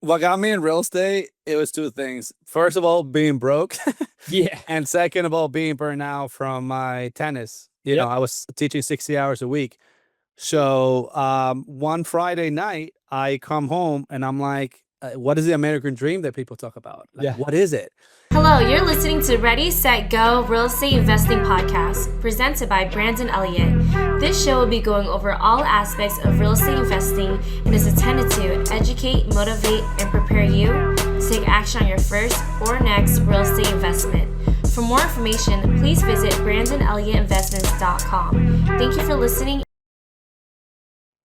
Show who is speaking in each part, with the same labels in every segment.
Speaker 1: what got me in real estate, it was two things. First of all, being broke,
Speaker 2: Yeah.
Speaker 1: and second of all, being burned out from my tennis.
Speaker 2: Yep.
Speaker 1: I was teaching 60 hours a week. So one Friday night, I come home and I'm like, what is the American dream that people talk about? Like,
Speaker 2: Yeah.
Speaker 1: what is it?
Speaker 3: Hello, you're listening to Ready, Set, Go Real Estate Investing Podcast, presented by Brandon Elliott. This show will be going over all aspects of real estate investing and is intended to educate, motivate, and prepare you to take action on your first or next real estate investment. For more information, please visit BrandonElliottInvestments.com. Thank you for listening.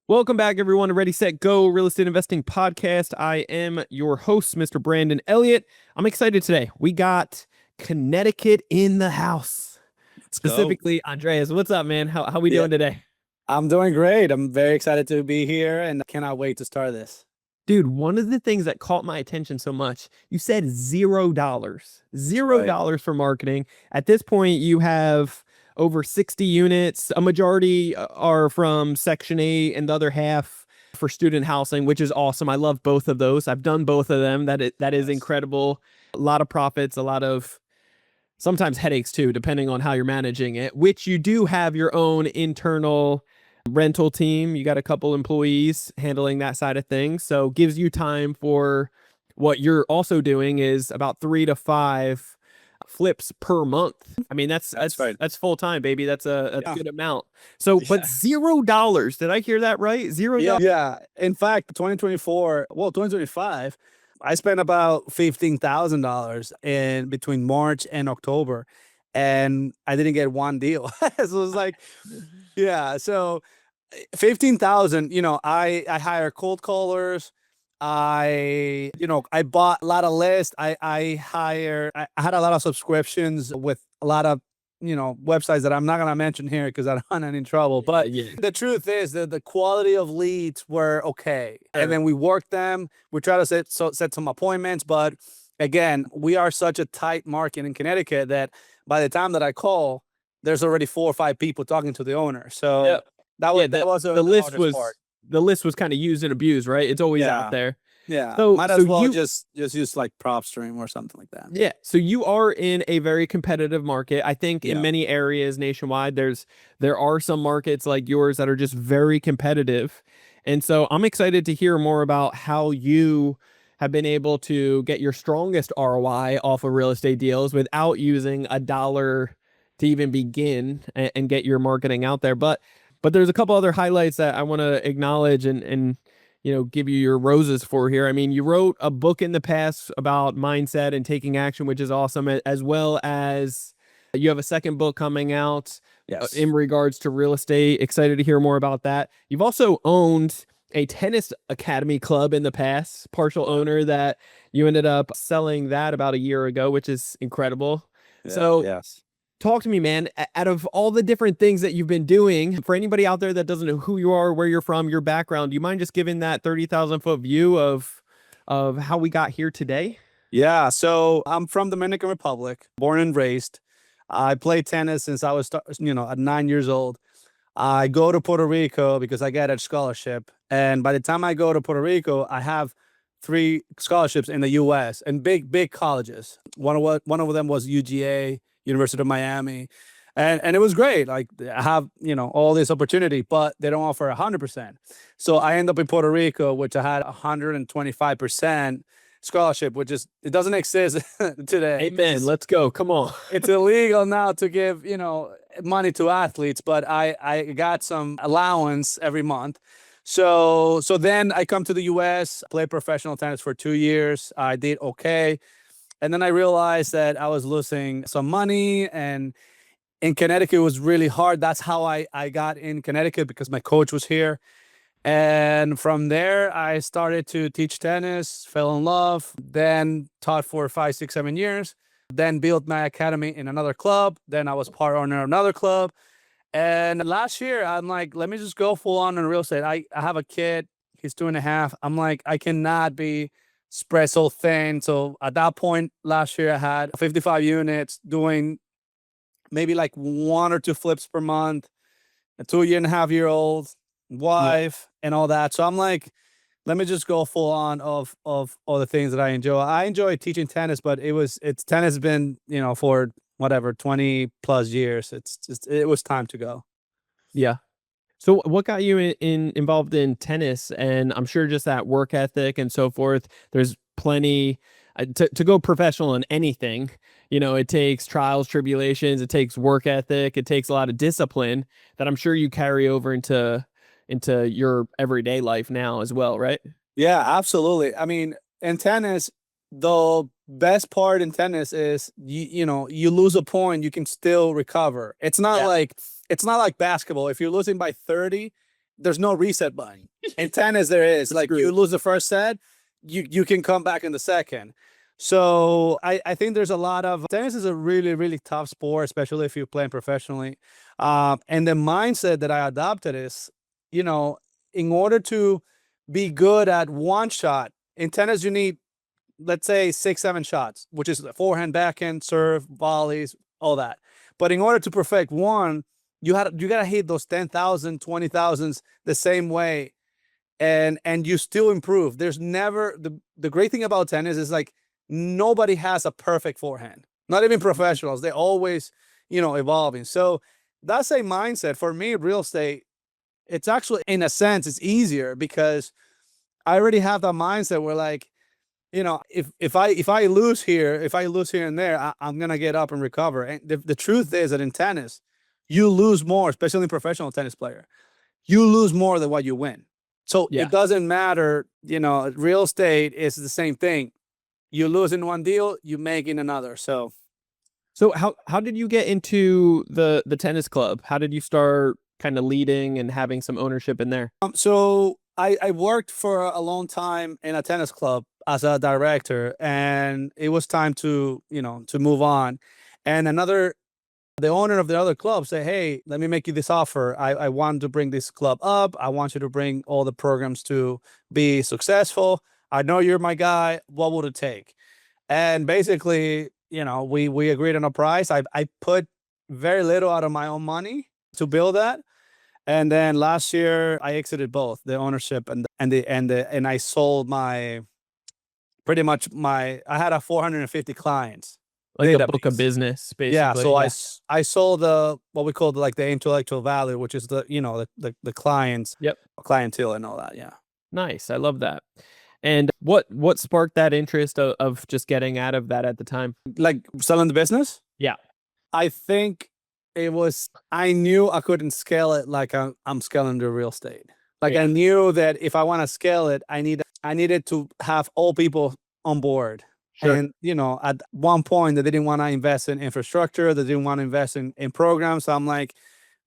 Speaker 2: Welcome back, everyone, to Ready, Set, Go Real Estate Investing Podcast. I am your host, Mr. Brandon Elliott. I'm excited today. We got Connecticut in the house.
Speaker 1: Let's go.
Speaker 2: Specifically, Andreas. What's up, man? How we
Speaker 1: Yeah.
Speaker 2: doing today?
Speaker 1: I'm doing great. I'm very excited to be here and cannot wait to start this.
Speaker 2: Dude, one of the things that caught my attention so much, you said $0. $0 for marketing. At this point, you have over 60 units. A majority are from Section 8 and the other half for student housing, which is awesome. I love both of those. I've done both of them. That is
Speaker 1: Yes.
Speaker 2: incredible. A lot of profits, a lot of sometimes headaches too, depending on how you're managing it, which you do have your own internal rental team. You got a couple employees handling that side of things. So gives you time for what you're also doing is about 3 to 5 flips per month. I mean, that's
Speaker 1: right.
Speaker 2: That's full time, baby. That's a
Speaker 1: Yeah.
Speaker 2: good amount. So, but
Speaker 1: Yeah.
Speaker 2: $0. Did I hear that right? $0.
Speaker 1: Yeah. In fact, 2025, I spent about $15,000 in between March and October, and I didn't get one deal. So it was like, yeah. So 15,000. I hire cold callers. I bought a lot of lists. I had a lot of subscriptions with a lot of websites that I'm not gonna mention here because I don't want any trouble. But
Speaker 2: Yeah.
Speaker 1: the truth is that the quality of leads were okay,
Speaker 2: Sure.
Speaker 1: and then we worked them. We try to set some appointments, but again, we are such a tight market in Connecticut that by the time that I call, there's already 4 or 5 people talking to the owner. So
Speaker 2: Yep.
Speaker 1: that
Speaker 2: Yeah,
Speaker 1: was
Speaker 2: the
Speaker 1: the
Speaker 2: list
Speaker 1: hardest
Speaker 2: was
Speaker 1: part.
Speaker 2: the list was kind of used and abused, right? It's always out
Speaker 1: Yeah.
Speaker 2: there.
Speaker 1: Yeah,
Speaker 2: So
Speaker 1: might as well just use like PropStream or something like that.
Speaker 2: yeah, so you are in a very competitive market. I think in
Speaker 1: Yeah.
Speaker 2: many areas nationwide, there are some markets like yours that are just very competitive. And so I'm excited to hear more about how you have been able to get your strongest ROI off of real estate deals without using a dollar to even begin and get your marketing out there. But there's a couple other highlights that I want to acknowledge and give you your roses for here. I mean, you wrote a book in the past about mindset and taking action, which is awesome, as well as you have a second book coming out
Speaker 1: Yes.
Speaker 2: in regards to real estate. Excited to hear more about that. You've also owned a tennis academy club in the past, partial owner that you ended up selling that about a year ago, which is incredible.
Speaker 1: Yeah,
Speaker 2: So
Speaker 1: yes.
Speaker 2: talk to me, man. Out of all the different things that you've been doing, for anybody out there that doesn't know who you are, where you're from, your background, do you mind just giving that 30,000-foot view of how we got here today?
Speaker 1: Yeah, so I'm from Dominican Republic, born and raised. I played tennis since I was, at 9 years old. I go to Puerto Rico because I get a scholarship, and by the time I go to Puerto Rico, I have 3 scholarships in the U.S. and big colleges. One of them was UGA, University of Miami, and it was great. Like I have all this opportunity, but they don't offer 100%. So I end up in Puerto Rico, which I had 125% scholarship, which it doesn't exist today.
Speaker 2: Amen. Let's go. Come on.
Speaker 1: It's illegal now to give money to athletes, but I got some allowance every month. So then I come to the US, played professional tennis for 2 years. I did okay, and then I realized that I was losing some money, and in Connecticut it was really hard. That's how I got in Connecticut, because my coach was here. And from there, I started to teach tennis, fell in love, then taught for 5, 6, 7 years, then built my academy in another club. Then I was part owner of another club. And last year, I'm like, let me just go full on in real estate. I have a kid, he's 2.5. I'm like, I cannot be spread so thin. So at that point, last year, I had 55 units doing maybe like 1 or 2 flips per month, a 2.5-year-old wife, and all that. So I'm like, let me just go full on of all the things that I enjoy. I enjoy teaching tennis, but it's tennis has been, for whatever 20 plus years. It was time to go.
Speaker 2: Yeah. So what got you involved in tennis? And I'm sure just that work ethic and so forth. There's plenty to go professional in anything. It takes trials, tribulations, it takes work ethic, it takes a lot of discipline that I'm sure you carry over into your everyday life now as well, right?
Speaker 1: Yeah, absolutely. I mean, in tennis, the best part in tennis is you lose a point, you can still recover.
Speaker 2: Yeah.
Speaker 1: It's not like basketball. If you're losing by 30, there's no reset button. In tennis, there is. Like, you lose the first set, you can come back in the second. So I think there's a lot of tennis is a really, really tough sport, especially if you're playing professionally. And the mindset that I adopted is, in order to be good at one shot in tennis, you need, let's say, 6, 7 shots, which is forehand, backhand, serve, volleys, all that. But in order to perfect one, you gotta hit those 10,000, 20,000s the same way, and you still improve. There's never the great thing about tennis is, like, nobody has a perfect forehand. Not even professionals. They're always, evolving. So that's a mindset. For me, real estate, it's actually, in a sense, it's easier because I already have that mindset where, like, if I lose here, and there, I'm gonna get up and recover. And the truth is that in tennis, you lose more, especially in professional tennis player. You lose more than what you win. So
Speaker 2: Yeah.
Speaker 1: it doesn't matter. Real estate is the same thing. You lose in one deal, you make in another. So
Speaker 2: So how did you get into the tennis club? How did you start kind of leading and having some ownership in there?
Speaker 1: so I worked for a long time in a tennis club as a director, and it was time to move on. And the owner of the other club said, "Hey, let me make you this offer. I want to bring this club up. I want you to bring all the programs to be successful. I know you're my guy. What would it take?" And basically, we agreed on a price. I put very little out of my own money to build that. And then last year I exited both the ownership and I sold pretty much I had a 450 clients
Speaker 2: Like a book of
Speaker 1: database.
Speaker 2: business,
Speaker 1: Yeah,
Speaker 2: basically.
Speaker 1: so
Speaker 2: Yeah.
Speaker 1: I sold what we call the intellectual value, which is the clients,
Speaker 2: Yep.
Speaker 1: clientele and all that. Yeah.
Speaker 2: Nice. I love that. And what sparked that interest of just getting out of that at the time?
Speaker 1: Like, selling the business?
Speaker 2: Yeah.
Speaker 1: I think I knew I couldn't scale it like I'm scaling the real estate. Like,
Speaker 2: Yeah.
Speaker 1: I knew that if I want to scale it, I needed to have all people on board.
Speaker 2: Sure.
Speaker 1: And, at one point, they didn't want to invest in infrastructure. They didn't want to invest in programs. So I'm like,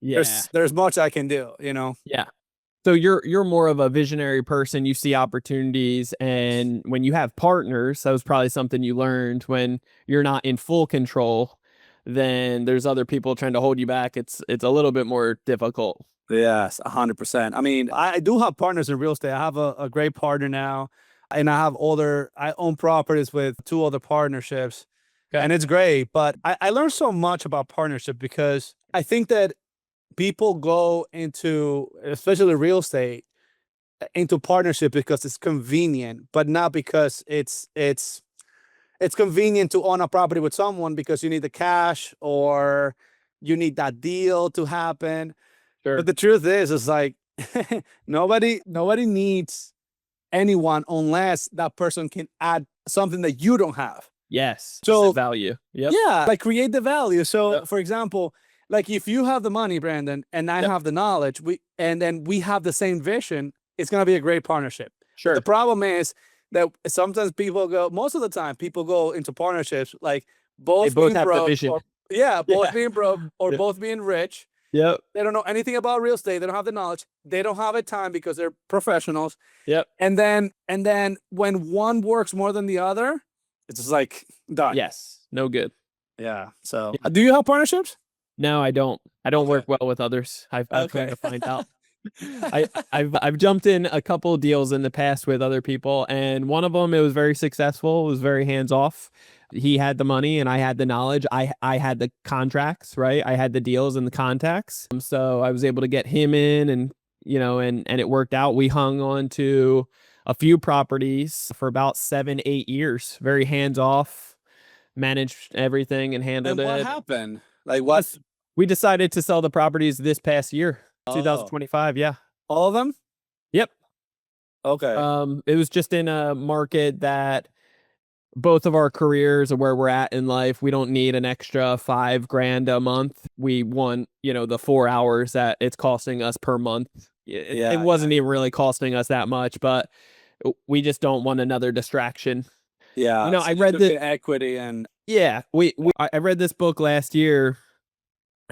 Speaker 2: Yeah.
Speaker 1: there's much I can do,
Speaker 2: Yeah. So you're more of a visionary person. You see opportunities, and when you have partners, that was probably something you learned when you're not in full control. Then there's other people trying to hold you back. It's a little bit more difficult.
Speaker 1: Yes, 100%. I mean, I do have partners in real estate. I have a great partner now, and I own properties with 2 other partnerships,
Speaker 2: Okay.
Speaker 1: and it's great. But I learned so much about partnership because I think that people go into, especially real estate, into partnership because it's convenient, but not because it's convenient to own a property with someone because you need the cash or you need that deal to happen.
Speaker 2: Sure.
Speaker 1: But the truth is like, nobody needs anyone unless that person can add something that you don't have.
Speaker 2: Yes.
Speaker 1: So,
Speaker 2: Value. Yep.
Speaker 1: yeah, like, create the value. So,
Speaker 2: Yep.
Speaker 1: for example, like, if you have the money, Brandon, and I
Speaker 2: Yep.
Speaker 1: have the knowledge, and then we have the same vision, it's gonna be a great partnership.
Speaker 2: Sure.
Speaker 1: The problem is that sometimes most of the time, people go into partnerships like
Speaker 2: They
Speaker 1: both
Speaker 2: both
Speaker 1: being
Speaker 2: have the
Speaker 1: broke,
Speaker 2: vision.
Speaker 1: both
Speaker 2: Yeah.
Speaker 1: being broke or
Speaker 2: Yeah.
Speaker 1: both being rich.
Speaker 2: Yep.
Speaker 1: They don't know anything about real estate. They don't have the knowledge. They don't have the time because they're professionals.
Speaker 2: Yep.
Speaker 1: And then when one works more than the other, it's just like done.
Speaker 2: Yes. No good.
Speaker 1: Yeah. So,
Speaker 2: Yeah.
Speaker 1: do you have partnerships?
Speaker 2: No, I don't. I don't work well with others. I've come
Speaker 1: Okay.
Speaker 2: to find out. I've jumped in a couple deals in the past with other people, and one of them, it was very successful. It was very hands off. He had the money and I had the knowledge. I had the contracts, right? I had the deals and the contacts. So I was able to get him in, and and it worked out. We hung on to a few properties for about 7-8 years. Very hands off, managed everything and handled
Speaker 1: And what
Speaker 2: it.
Speaker 1: happened? Like what?
Speaker 2: We decided to sell the properties this past year,
Speaker 1: Oh,
Speaker 2: 2025. Yeah.
Speaker 1: all of them?
Speaker 2: Yep.
Speaker 1: Okay.
Speaker 2: It was just in a market that both of our careers are where we're at in life. We don't need an extra $5,000 a month. We want, the 4 hours that it's costing us per month. It wasn't even really costing us that much, but we just don't want another distraction.
Speaker 1: Yeah. So
Speaker 2: I
Speaker 1: you
Speaker 2: read
Speaker 1: took
Speaker 2: the
Speaker 1: equity and
Speaker 2: yeah, I read this book last year.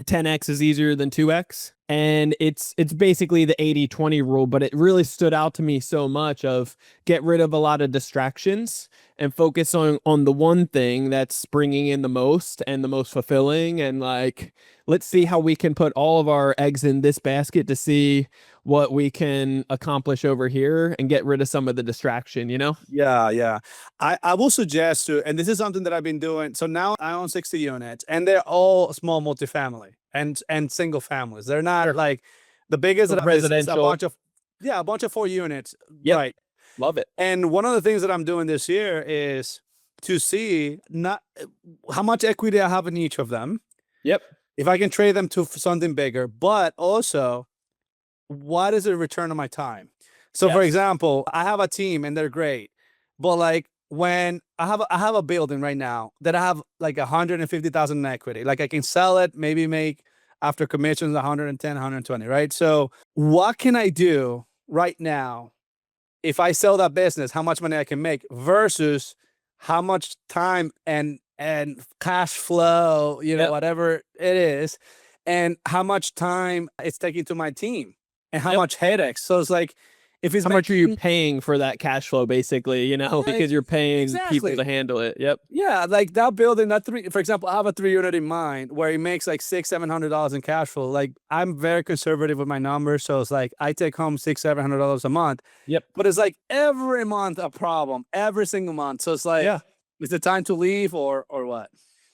Speaker 2: 10x is easier than 2x, and it's basically the 80-20 rule, but it really stood out to me so much of get rid of a lot of distractions and focus on the one thing that's bringing in the most and the most fulfilling, and like let's see how we can put all of our eggs in this basket to see what we can accomplish over here and get rid of some of the distraction.
Speaker 1: yeah. I will suggest to, and this is something that I've been doing. So now I own 60 units, and they're all small multifamily and single families. They're not
Speaker 2: Sure.
Speaker 1: like the biggest is a
Speaker 2: Residential.
Speaker 1: bunch of 4 units.
Speaker 2: Yep.
Speaker 1: Right.
Speaker 2: Love it.
Speaker 1: And one of the things that I'm doing this year is to see not how much equity I have in each of them.
Speaker 2: Yep.
Speaker 1: If I can trade them to something bigger, but also what is the return on my time? So for
Speaker 2: Yes.
Speaker 1: example, I have a team and they're great, but like when I have a building right now that I have like 150,000 in equity, like I can sell it, maybe make after commissions 110, 120, right? So what can I do right now if I sell that business, how much money I can make versus how much time and cash flow,
Speaker 2: Yep.
Speaker 1: whatever it is, and how much time it's taking to my team and how
Speaker 2: Yep.
Speaker 1: much headaches. So it's like, if it's
Speaker 2: How much are you
Speaker 1: making-
Speaker 2: paying for that cash flow, basically, because you're paying people
Speaker 1: exactly.
Speaker 2: to handle it. Yep.
Speaker 1: Yeah, like that building, that three, for example, I have a 3 unit in mind where it makes like $600-700 in cash flow. Like I'm very conservative with my numbers. So it's like I take home $600-700 a month.
Speaker 2: Yep.
Speaker 1: But it's like every month a problem, every single month. So it's like,
Speaker 2: Yeah.
Speaker 1: is it time to leave or what?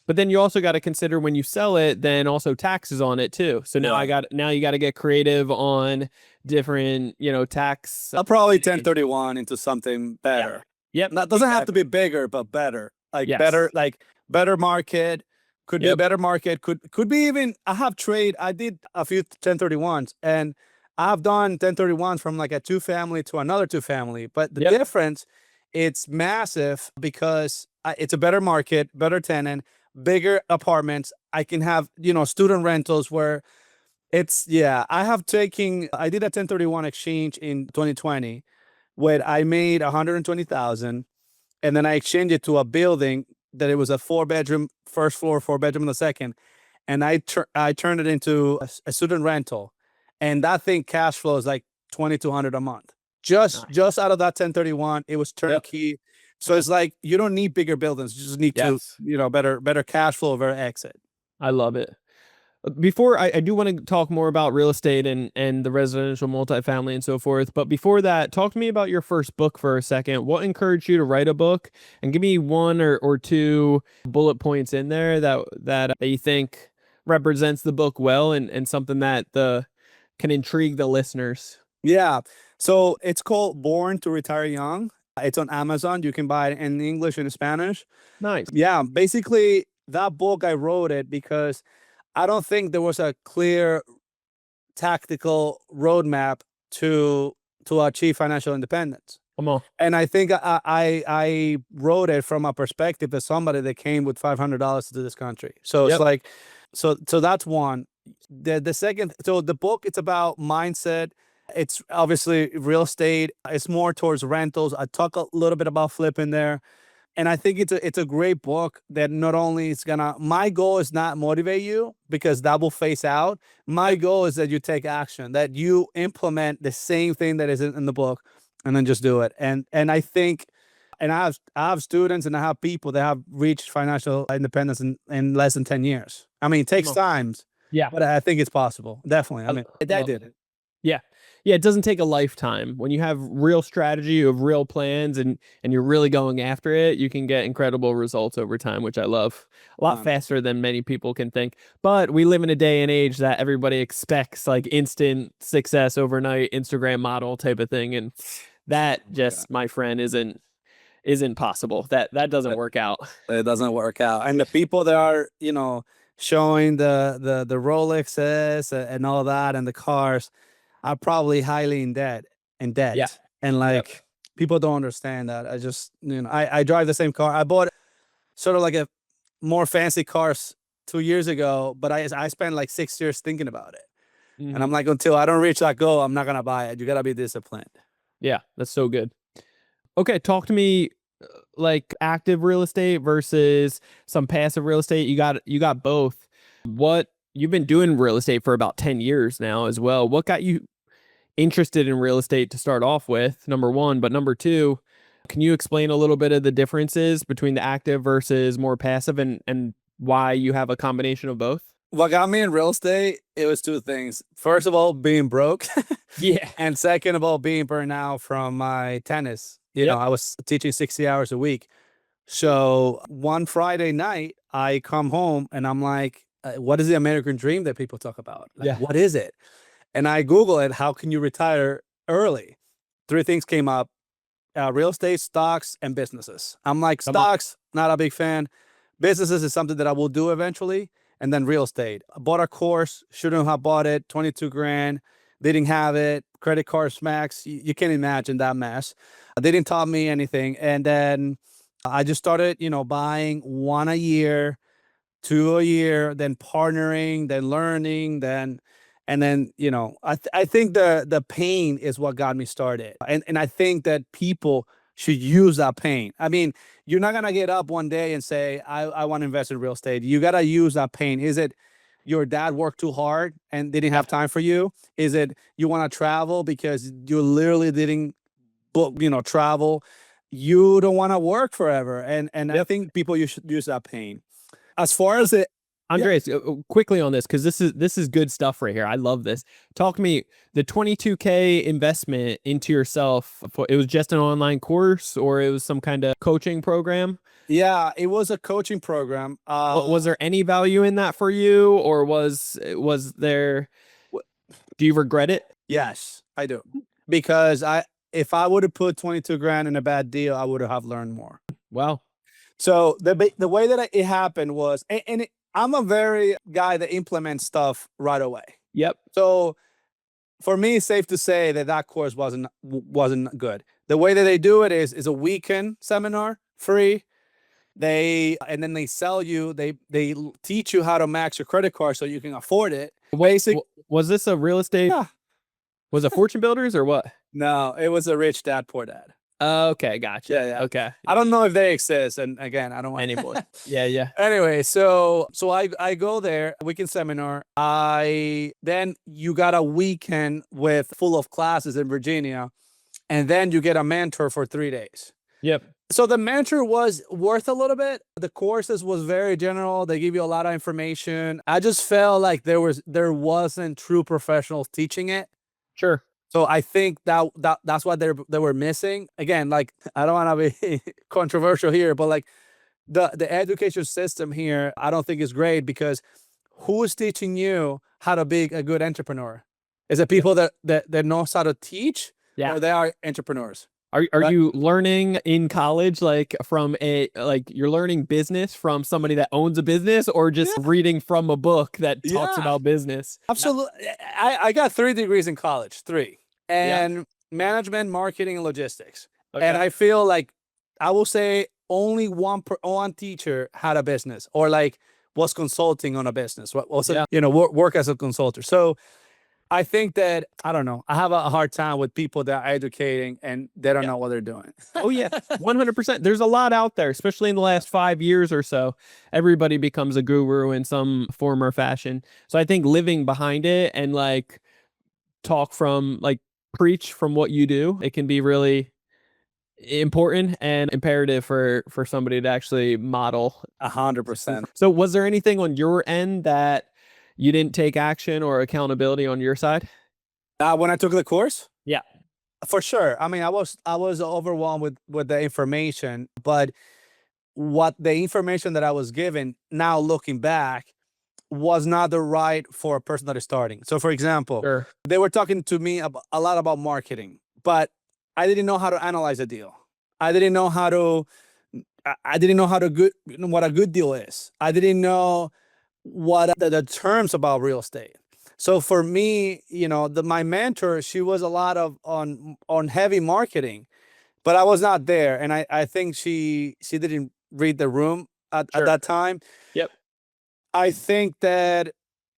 Speaker 2: But then you also got to consider when you sell it, then also taxes on it too. So now
Speaker 1: Yeah.
Speaker 2: you got to get creative on different, tax.
Speaker 1: I'll probably 1031 into something better.
Speaker 2: Yep.
Speaker 1: That doesn't have to be bigger, but better. Like
Speaker 2: Yes.
Speaker 1: better, like better market. Could be a
Speaker 2: Yep.
Speaker 1: better market. Could be even. I have trade. I did a few 1031s, and I've done 1031s from like a 2-family to another 2-family. But the
Speaker 2: Yep.
Speaker 1: difference, it's massive because it's a better market, better tenant, bigger apartments. I can have student rentals where I did a 1031 exchange in 2020 where I made 120,000, and then I exchanged it to a building that it was a 4-bedroom, first floor, 4-bedroom in the second, and I turned it into a student rental, and that thing cash flow is like 2,200 a month. Just out of that 1031, it was turnkey. So it's like you don't need bigger buildings; you just need to better cash flow, better exit.
Speaker 2: I love it. Before I do want to talk more about real estate and the residential multifamily and so forth, but before that, talk to me about your first book for a second. What encouraged you to write a book? And give me one or two bullet points in there that you think represents the book well and something that can intrigue the listeners.
Speaker 1: Yeah. So it's called Born to Retire Young. It's on Amazon. You can buy it in English and Spanish.
Speaker 2: Nice.
Speaker 1: Yeah. Basically, that book, I wrote it because I don't think there was a clear tactical roadmap to achieve financial independence.
Speaker 2: Come on.
Speaker 1: And I think I wrote it from a perspective as somebody that came with $500 to this country. So it's like, so that's one. The second, so the book, it's about mindset. It's obviously real estate. It's more towards rentals. I talk a little bit about flipping there. And I think it's a great book that not only is my goal is not motivate you because that will phase out. My goal is that you take action, that you implement the same thing that is in the book and then just do it. And I think, and I have students and I have people that have reached financial independence in less than 10 years. I mean, it takes time.
Speaker 2: Yeah.
Speaker 1: But I think it's possible. Definitely. I mean, I did it.
Speaker 2: Yeah. Yeah, it doesn't take a lifetime. When you have real strategy, you have real plans, and you're really going after it, you can get incredible results over time, which I love. A lot faster than many people can think. But we live in a day and age that everybody expects like instant success overnight, Instagram model type of thing. And That just, my friend, isn't possible. That doesn't work out.
Speaker 1: It doesn't work out. And the people that are, showing the Rolexes and all that and the cars are probably highly in debt.
Speaker 2: Yeah.
Speaker 1: And like people don't understand that. I just, I drive the same car. I bought sort of like a more fancy cars 2 years ago, but I spent like 6 years thinking about it. And I'm like, until I don't reach that goal, I'm not gonna buy it. You gotta be disciplined.
Speaker 2: Yeah, that's so good. Okay, talk to me like active real estate versus some passive real estate. You got both. What you've been doing real estate for about 10 years now as well. What got you interested in real estate to start off with? Number one, but number two, can you explain a little bit of the differences between the active versus more passive and why you have a combination of both?
Speaker 1: What got me in real estate, it was two things. First of all, being broke.
Speaker 2: Yeah.
Speaker 1: And second of all, being burned out from my tennis.
Speaker 2: Yep.
Speaker 1: I was teaching 60 hours a week. So one Friday night, I come home and I'm like, what is the American dream that people talk about? Like,
Speaker 2: Yeah.
Speaker 1: what is it? And I Google it. How can you retire early? Three things came up: real estate, stocks, and businesses. I'm like,
Speaker 2: Come on.
Speaker 1: stocks, not a big fan. Businesses is something that I will do eventually. And then real estate. I bought a course, shouldn't have bought it, 22 grand. They didn't have it. Credit card smacks. You can't imagine that mess. They didn't taught me anything. And then I just started, buying one a year, two a year, then partnering, then learning, and then, I think the pain is what got me started. And I think that people should use that pain. I mean, you're not gonna get up one day and say, I want to invest in real estate. You gotta use that pain. Is it your dad worked too hard and didn't have time for you? Is it you want to travel because you literally didn't book, travel? You don't want to work forever. And I think people you should use that pain. As far as it
Speaker 2: Andres, quickly on this, because this is good stuff right here. I love this. Talk to me. The 22K investment into yourself. It was just an online course, or it was some kind of coaching program?
Speaker 1: Yeah, it was a coaching program.
Speaker 2: Was there any value in that for you, or was there? Do you regret it?
Speaker 1: Yes, I do. Because if I would have put 22 grand in a bad deal, I would have learned more.
Speaker 2: Wow.
Speaker 1: So the way that it happened was, I'm a very guy that implements stuff right away.
Speaker 2: Yep.
Speaker 1: So for me, it's safe to say that course wasn't good. The way that they do it is a weekend seminar, free. And then they sell you. They teach you how to max your credit card so you can afford it.
Speaker 2: Was this a real estate?
Speaker 1: Yeah.
Speaker 2: Was it Fortune Builders or what?
Speaker 1: No, it was a Rich Dad Poor Dad.
Speaker 2: Okay, gotcha.
Speaker 1: Yeah.
Speaker 2: Okay.
Speaker 1: I don't know if they exist, and again, I don't want
Speaker 2: Anymore. Yeah.
Speaker 1: Anyway, so I go there, weekend seminar. Then you got a weekend full of classes in Virginia, and then you get a mentor for 3 days.
Speaker 2: Yep.
Speaker 1: So the mentor was worth a little bit. The courses was very general. They give you a lot of information. I just felt like there wasn't true professionals teaching it.
Speaker 2: Sure.
Speaker 1: So I think that's what they were missing. Again, like, I don't want to be controversial here, but like the education system here, I don't think is great, because who is teaching you how to be a good entrepreneur? Is it people that knows how to teach?
Speaker 2: Yeah.
Speaker 1: Or they are entrepreneurs?
Speaker 2: Are
Speaker 1: Right.
Speaker 2: you learning in college, like you're learning business from somebody that owns a business, or just reading from a book that talks
Speaker 1: Yeah.
Speaker 2: about business?
Speaker 1: Absolutely. I got 3 degrees in college, 3, and management, marketing, and logistics.
Speaker 2: Okay.
Speaker 1: And I feel like I will say only one teacher had a business, or like was consulting on a business. What was work as a consultant. So I think that, I don't know, I have a hard time with people that are educating and they don't know what they're doing.
Speaker 2: Oh yeah, 100%. There's a lot out there, especially in the last 5 years or so. Everybody becomes a guru in some form or fashion. So I think living behind it and like preach from what you do, it can be really important and imperative for somebody to actually model.
Speaker 1: 100%.
Speaker 2: So was there anything on your end that you didn't take action or accountability on your side?
Speaker 1: When I took the course?
Speaker 2: Yeah.
Speaker 1: For sure. I mean, I was overwhelmed with the information, but what the information that I was given, now looking back, was not the right for a person that is starting. So for example,
Speaker 2: Sure.
Speaker 1: they were talking to me a lot about marketing, but I didn't know how to analyze a deal. I didn't know how to I didn't know what a good deal is. I didn't know what the terms about real estate. So for me, my mentor, she was a lot of on heavy marketing, but I was not there, and I think she didn't read the room at that time.
Speaker 2: Yep.
Speaker 1: I think that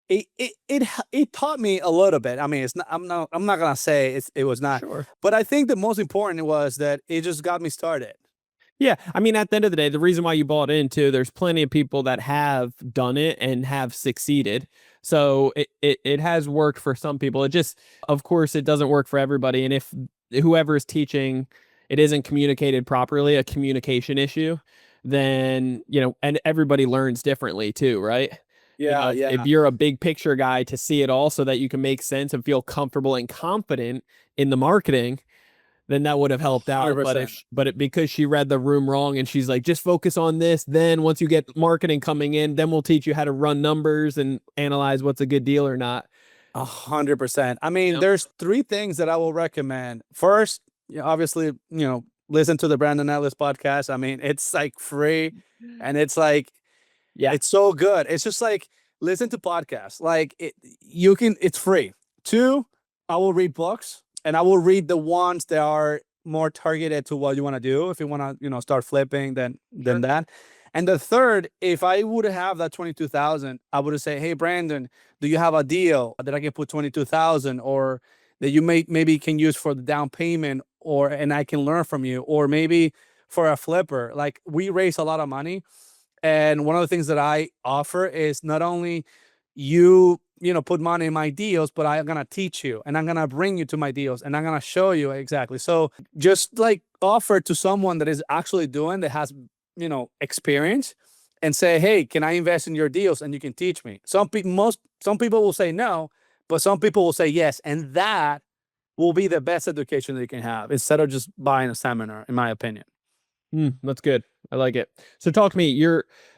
Speaker 1: it taught me a little bit. I mean, it's not. I'm not gonna say it was not.
Speaker 2: Sure.
Speaker 1: But I think the most important was that it just got me started.
Speaker 2: Yeah, I mean, at the end of the day, the reason why you bought into, there's plenty of people that have done it and have succeeded. So it has worked for some people. It just, of course, it doesn't work for everybody. And if whoever is teaching, it isn't communicated properly, a communication issue, then, and everybody learns differently too, right?
Speaker 1: Yeah,
Speaker 2: If you're a big picture guy, to see it all so that you can make sense and feel comfortable and confident in the marketing, then that would have helped out.
Speaker 1: 100%.
Speaker 2: Because she read the room wrong and she's like, just focus on this. Then once you get marketing coming in, then we'll teach you how to run numbers and analyze what's a good deal or not.
Speaker 1: 100%. I mean,
Speaker 2: Yep.
Speaker 1: there's 3 things that I will recommend. First, obviously, listen to the Brandon Elliott podcast. I mean, it's like free, and it's like,
Speaker 2: Yeah.
Speaker 1: it's so good. It's just like, listen to podcasts. Like it's free. 2, I will read books, and I will read the ones that are more targeted to what you want to do. If you want to, start flipping, then that. And the third, if I would have that 22,000, I would say, hey, Brandon, do you have a deal that I can put 22,000, or that you maybe can use for the down payment, and I can learn from you, or maybe for a flipper. Like, we raise a lot of money. And one of the things that I offer is not only put money in my deals, but I'm going to teach you, and I'm going to bring you to my deals, and I'm going to show you exactly. So just like offer to someone that is actually doing, that has, experience, and say, hey, can I invest in your deals? And you can teach me. Some people will say no, but some people will say yes. And that will be the best education that you can have, instead of just buying a seminar, in my opinion.
Speaker 2: That's good. I like it. So talk to me,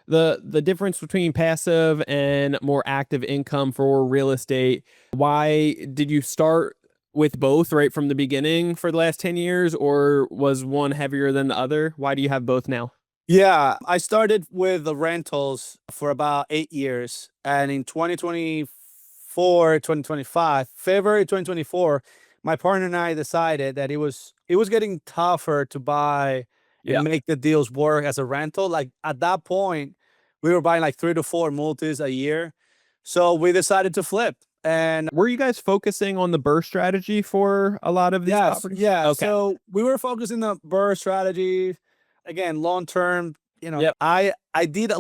Speaker 2: the difference between passive and more active income for real estate. Why did you start with both right from the beginning for the last 10 years, or was one heavier than the other? Why do you have both now?
Speaker 1: Yeah, I started with the rentals for about 8 years. And in 2025, February 2024, my partner and I decided that it was getting tougher to buy and make the deals work as a rental. Like, at that point, we were buying like 3 to 4 multis a year. So we decided to flip. And
Speaker 2: Were you guys focusing on the burst strategy for a lot of these properties?
Speaker 1: yeah.
Speaker 2: Okay.
Speaker 1: So we were focusing on burr strategy. Again, long term.
Speaker 2: Yep.
Speaker 1: I did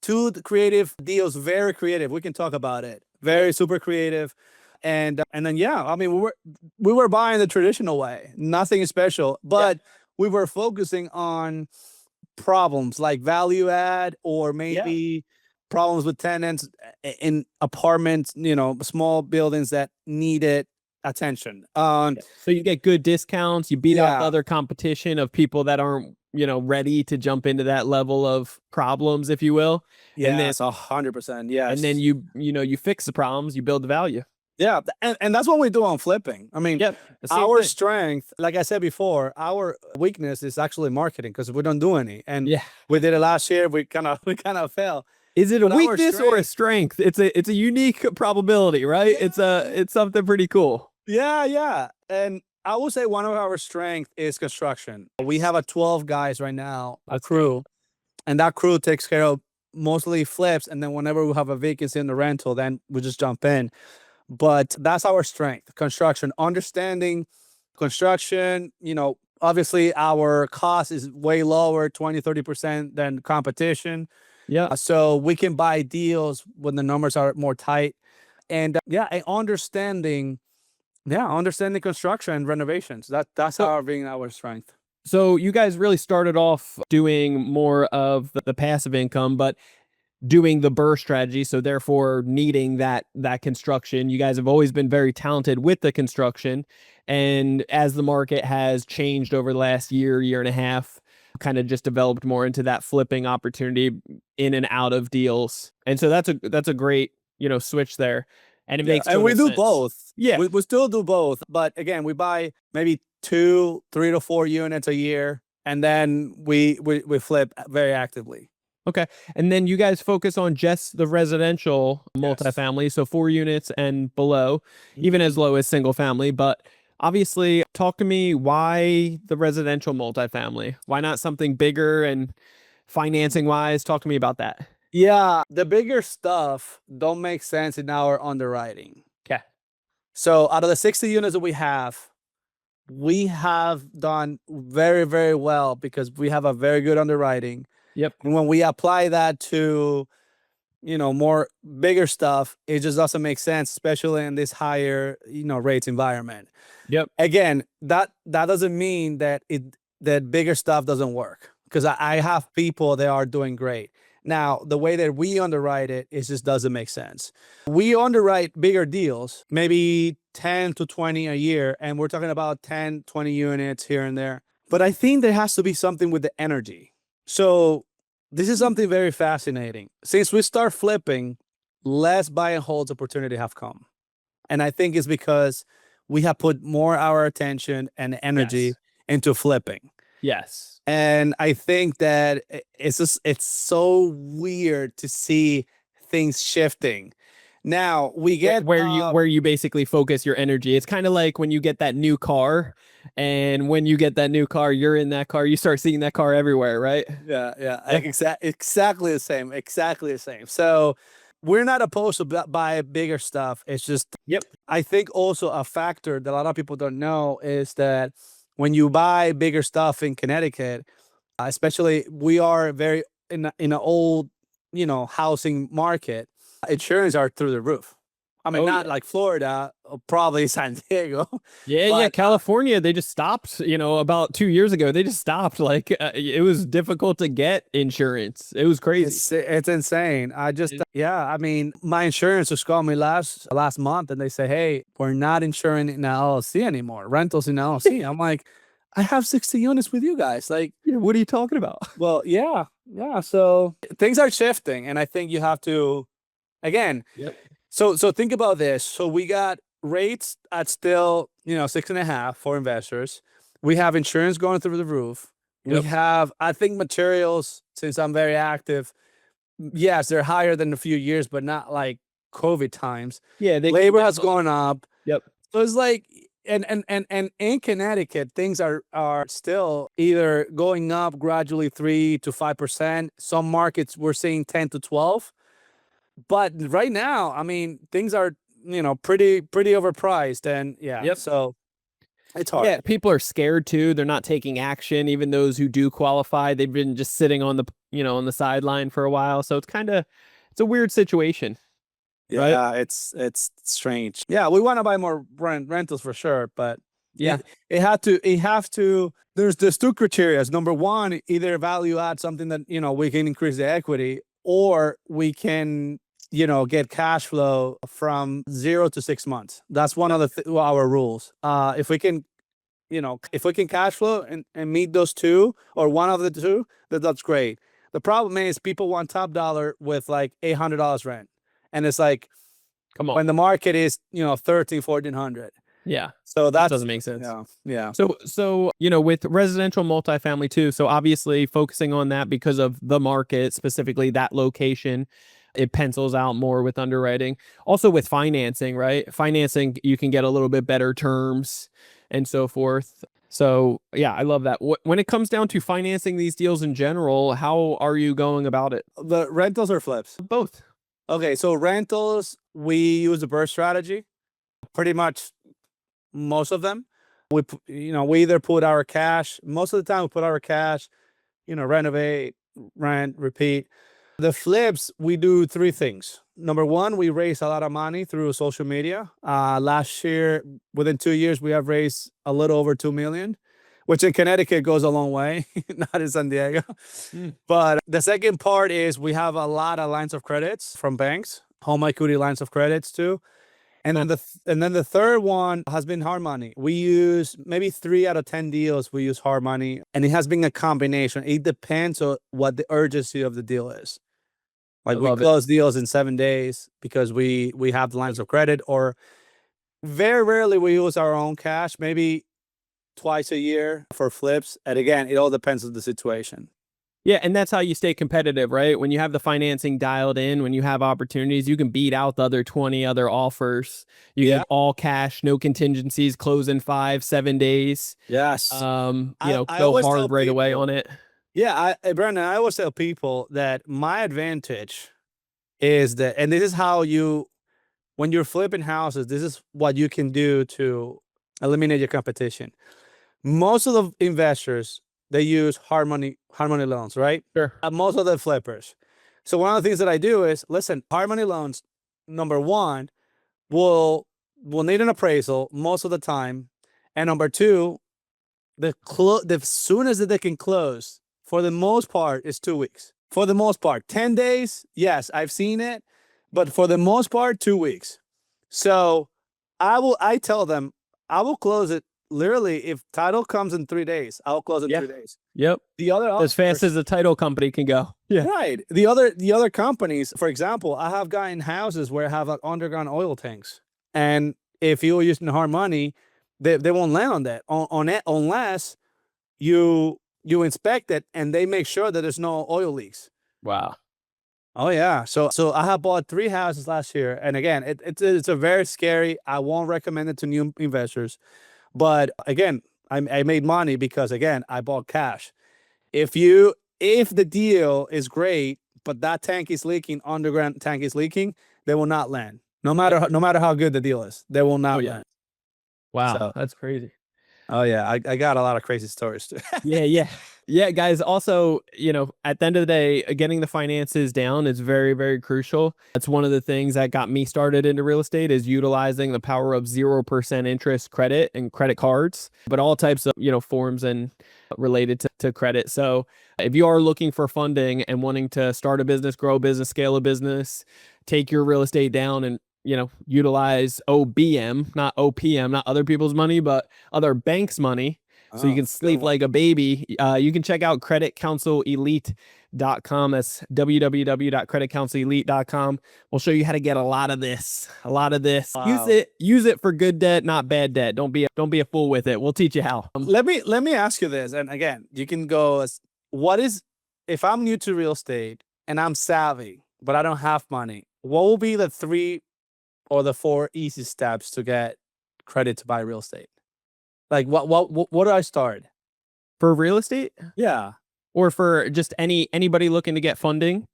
Speaker 1: 2 creative deals, very creative. We can talk about it. Very super creative. And then, I mean, we were buying the traditional way, nothing special, but we were focusing on problems like value add, or maybe problems with tenants in apartments, small buildings that needed attention.
Speaker 2: So you get good discounts, you beat out the
Speaker 1: Yeah.
Speaker 2: other competition of people that aren't, ready to jump into that level of problems, if you will. And then,
Speaker 1: Yes, 100%. Yes.
Speaker 2: and then you fix the problems, you build the value.
Speaker 1: Yeah, and that's what we do on flipping. I mean,
Speaker 2: Yep.
Speaker 1: our strength, like I said before, our weakness is actually marketing, because we don't do any. And we did it last year. We kind of fell.
Speaker 2: Is it a
Speaker 1: But our
Speaker 2: weakness or a strength? It's a unique probability, right? It's something pretty cool.
Speaker 1: Yeah. And I would say one of our strengths is construction. We have a 12 guys right now, a crew, and that crew takes care of mostly flips. And then whenever we have a vacancy in the rental, then we just jump in. But that's our strength, construction, understanding construction. Obviously our cost is way lower, 20-30% than competition.
Speaker 2: Yeah.
Speaker 1: So we can buy deals when the numbers are more tight. And understanding construction and renovations. That's our being our strength.
Speaker 2: So you guys really started off doing more of the passive income, but doing the burr strategy, so therefore needing that construction. You guys have always been very talented with the construction, and as the market has changed over the last year and a half, kind of just developed more into that flipping opportunity in and out of deals. And so that's a great switch there, and it makes
Speaker 1: and we
Speaker 2: total
Speaker 1: do
Speaker 2: sense.
Speaker 1: both.
Speaker 2: Yeah.
Speaker 1: We still do both, but again, we buy maybe 3 to 4 units a year, and then we flip very actively.
Speaker 2: Okay. And then you guys focus on just the residential
Speaker 1: Yes.
Speaker 2: multifamily, so 4 units and below, even as low as single family. But obviously, talk to me, why the residential multifamily? Why not something bigger and financing wise? Talk to me about that.
Speaker 1: Yeah, the bigger stuff don't make sense in our underwriting.
Speaker 2: Okay.
Speaker 1: So out of the 60 units that we have done very, very well because we have a very good underwriting.
Speaker 2: Yep.
Speaker 1: And when we apply that to, more bigger stuff, it just doesn't make sense, especially in this higher, rates environment.
Speaker 2: Yep.
Speaker 1: Again, that doesn't mean that bigger stuff doesn't work, because I have people that are doing great. Now, the way that we underwrite it just doesn't make sense. We underwrite bigger deals, maybe 10 to 20 a year, and we're talking about 10, 20 units here and there. But I think there has to be something with the energy. So this is something very fascinating. Since we start flipping, less buy and holds opportunity have come. And I think it's because we have put more our attention and energy
Speaker 2: Yes.
Speaker 1: into flipping.
Speaker 2: Yes.
Speaker 1: And I think that it's so weird to see things shifting. Now we get
Speaker 2: where you basically focus your energy. It's kind of like when you get that new car, and when you get that new car, you're in that car, you start seeing that car everywhere, right?
Speaker 1: yeah. Exactly the same. So we're not opposed to buy bigger stuff. It's just,
Speaker 2: Yep.
Speaker 1: I think also a factor that a lot of people don't know is that when you buy bigger stuff in Connecticut, especially we are very in an old, housing market, insurance are through the roof. I mean,
Speaker 2: Oh,
Speaker 1: not
Speaker 2: yeah.
Speaker 1: like Florida, or probably San Diego.
Speaker 2: Yeah,
Speaker 1: but,
Speaker 2: California, they just stopped, about 2 years ago. They just stopped. Like, it was difficult to get insurance. It was crazy.
Speaker 1: It's insane. I mean, my insurance just called me last month, and they say, hey, we're not insuring in LLC anymore. Rentals in LLC. I'm like, I have 60 units with you guys. Like,
Speaker 2: What are you talking about?
Speaker 1: well, yeah. So things are shifting, and I think you have to, again.
Speaker 2: Yep.
Speaker 1: So think about this. So we got rates at still, 6.5 for investors. We have insurance going through the roof.
Speaker 2: Yep.
Speaker 1: We have, I think, materials, since I'm very active. Yes, they're higher than a few years, but not like COVID times.
Speaker 2: Yeah,
Speaker 1: Labor has gone up.
Speaker 2: Yep.
Speaker 1: So it's like, and in Connecticut, things are still either going up gradually 3 to 5%. Some markets we're seeing 10 to 12. But right now, I mean, things are, pretty overpriced, and
Speaker 2: Yep.
Speaker 1: so it's hard.
Speaker 2: Yeah, people are scared too. They're not taking action. Even those who do qualify, they've been just sitting on the, on the sideline for a while. So it's a weird situation. Right?
Speaker 1: Yeah, it's strange. Yeah, we want to buy more rentals for sure, but
Speaker 2: Yeah.
Speaker 1: it have to. There's two criteria. Number one, either value add something that we can increase the equity, or we can get cash flow from 0 to 6 months. That's one of our rules. If we can cash flow and meet those two, or one of the two, that's great. The problem is people want top dollar with like $800 rent, and it's like,
Speaker 2: Come on.
Speaker 1: when the market is 1,300-1,400.
Speaker 2: Yeah.
Speaker 1: So that
Speaker 2: doesn't make sense.
Speaker 1: Yeah.
Speaker 2: So, with residential multifamily too, so obviously focusing on that because of the market, specifically that location, it pencils out more with underwriting. Also with financing, right? Financing, you can get a little bit better terms and so forth. So yeah, I love that. When it comes down to financing these deals in general, how are you going about it?
Speaker 1: The rentals or flips?
Speaker 2: Both.
Speaker 1: Okay, so rentals, we use a burst strategy. Pretty much most of them. We either put our cash, most of the time we put our cash, renovate, rent, repeat. The flips, we do 3 things. Number one, we raise a lot of money through social media. Last year, within 2 years, we have raised a little over 2 million, which in Connecticut goes a long way, not in San Diego. But the second part is we have a lot of lines of credits from banks, home equity lines of credits too. And then the third one has been hard money. We use maybe 3 out of 10 deals. We use hard money, and it has been a combination. It depends on what the urgency of the deal is. Like, we close deals in 7 days because we have the lines of credit, or very rarely we use our own cash. Maybe twice a year for flips. And again, it all depends on the situation.
Speaker 2: Yeah, and that's how you stay competitive, right? When you have the financing dialed in, when you have opportunities, you can beat out the other 20 other offers. You
Speaker 1: Yeah.
Speaker 2: get all cash, no contingencies, close in 5-7 days.
Speaker 1: Yes.
Speaker 2: You
Speaker 1: I
Speaker 2: go
Speaker 1: always
Speaker 2: hard
Speaker 1: tell
Speaker 2: right away
Speaker 1: people-
Speaker 2: on it.
Speaker 1: Yeah, Brandon, I always tell people that my advantage is that, and this is how when you're flipping houses, this is what you can do to eliminate your competition. Most of the investors, they use hard money loans, right?
Speaker 2: Sure.
Speaker 1: Most of the flippers. So one of the things that I do is, listen, hard money loans, number one, will need an appraisal most of the time, and number two, the soonest that they can close, for the most part, is 2 weeks. For the most part, 10 days, yes, I've seen it, but for the most part, 2 weeks. So I tell them, I will close it literally if title comes in 3 days. I'll close in 3 days.
Speaker 2: Yep.
Speaker 1: The other
Speaker 2: As fast as the title company can go. Yeah.
Speaker 1: right. The other companies, for example, I have gotten houses where I have like underground oil tanks, and if you're using hard money, they won't land on that on it unless you inspect it and they make sure that there's no oil leaks.
Speaker 2: Wow.
Speaker 1: Oh yeah. So I have bought 3 houses last year, and again, it's a very scary. I won't recommend it to new investors, but again, I made money because again, I bought cash. If the deal is great, but that tank is leaking, underground tank is leaking, they will not land. No matter how good the deal is, they will not land.
Speaker 2: Wow.
Speaker 1: So-
Speaker 2: That's crazy.
Speaker 1: Oh yeah, I got a lot of crazy stories too.
Speaker 2: Yeah, guys. Also, at the end of the day, getting the finances down is very, very crucial. That's one of the things that got me started into real estate, is utilizing the power of 0% interest credit and credit cards, but all types of, forms and related to credit. So if you are looking for funding and wanting to start a business, grow a business, scale a business, take your real estate down and utilize OBM, not OPM, not other people's money, but other banks' money, so you can sleep like a baby. You can check out creditcounselelite.com. That's www.creditcounselelite.com. We'll show you how to get a lot of this.
Speaker 1: Wow.
Speaker 2: Use it for good debt, not bad debt. Don't be a fool with it. We'll teach you how.
Speaker 1: Let me ask you this, and again, you can go as if I'm new to real estate and I'm savvy, but I don't have money, what will be the 3 or the 4 easy steps to get credit to buy real estate? Like what do I start?
Speaker 2: For real estate,
Speaker 1: Yeah.
Speaker 2: or for just anybody looking to get funding?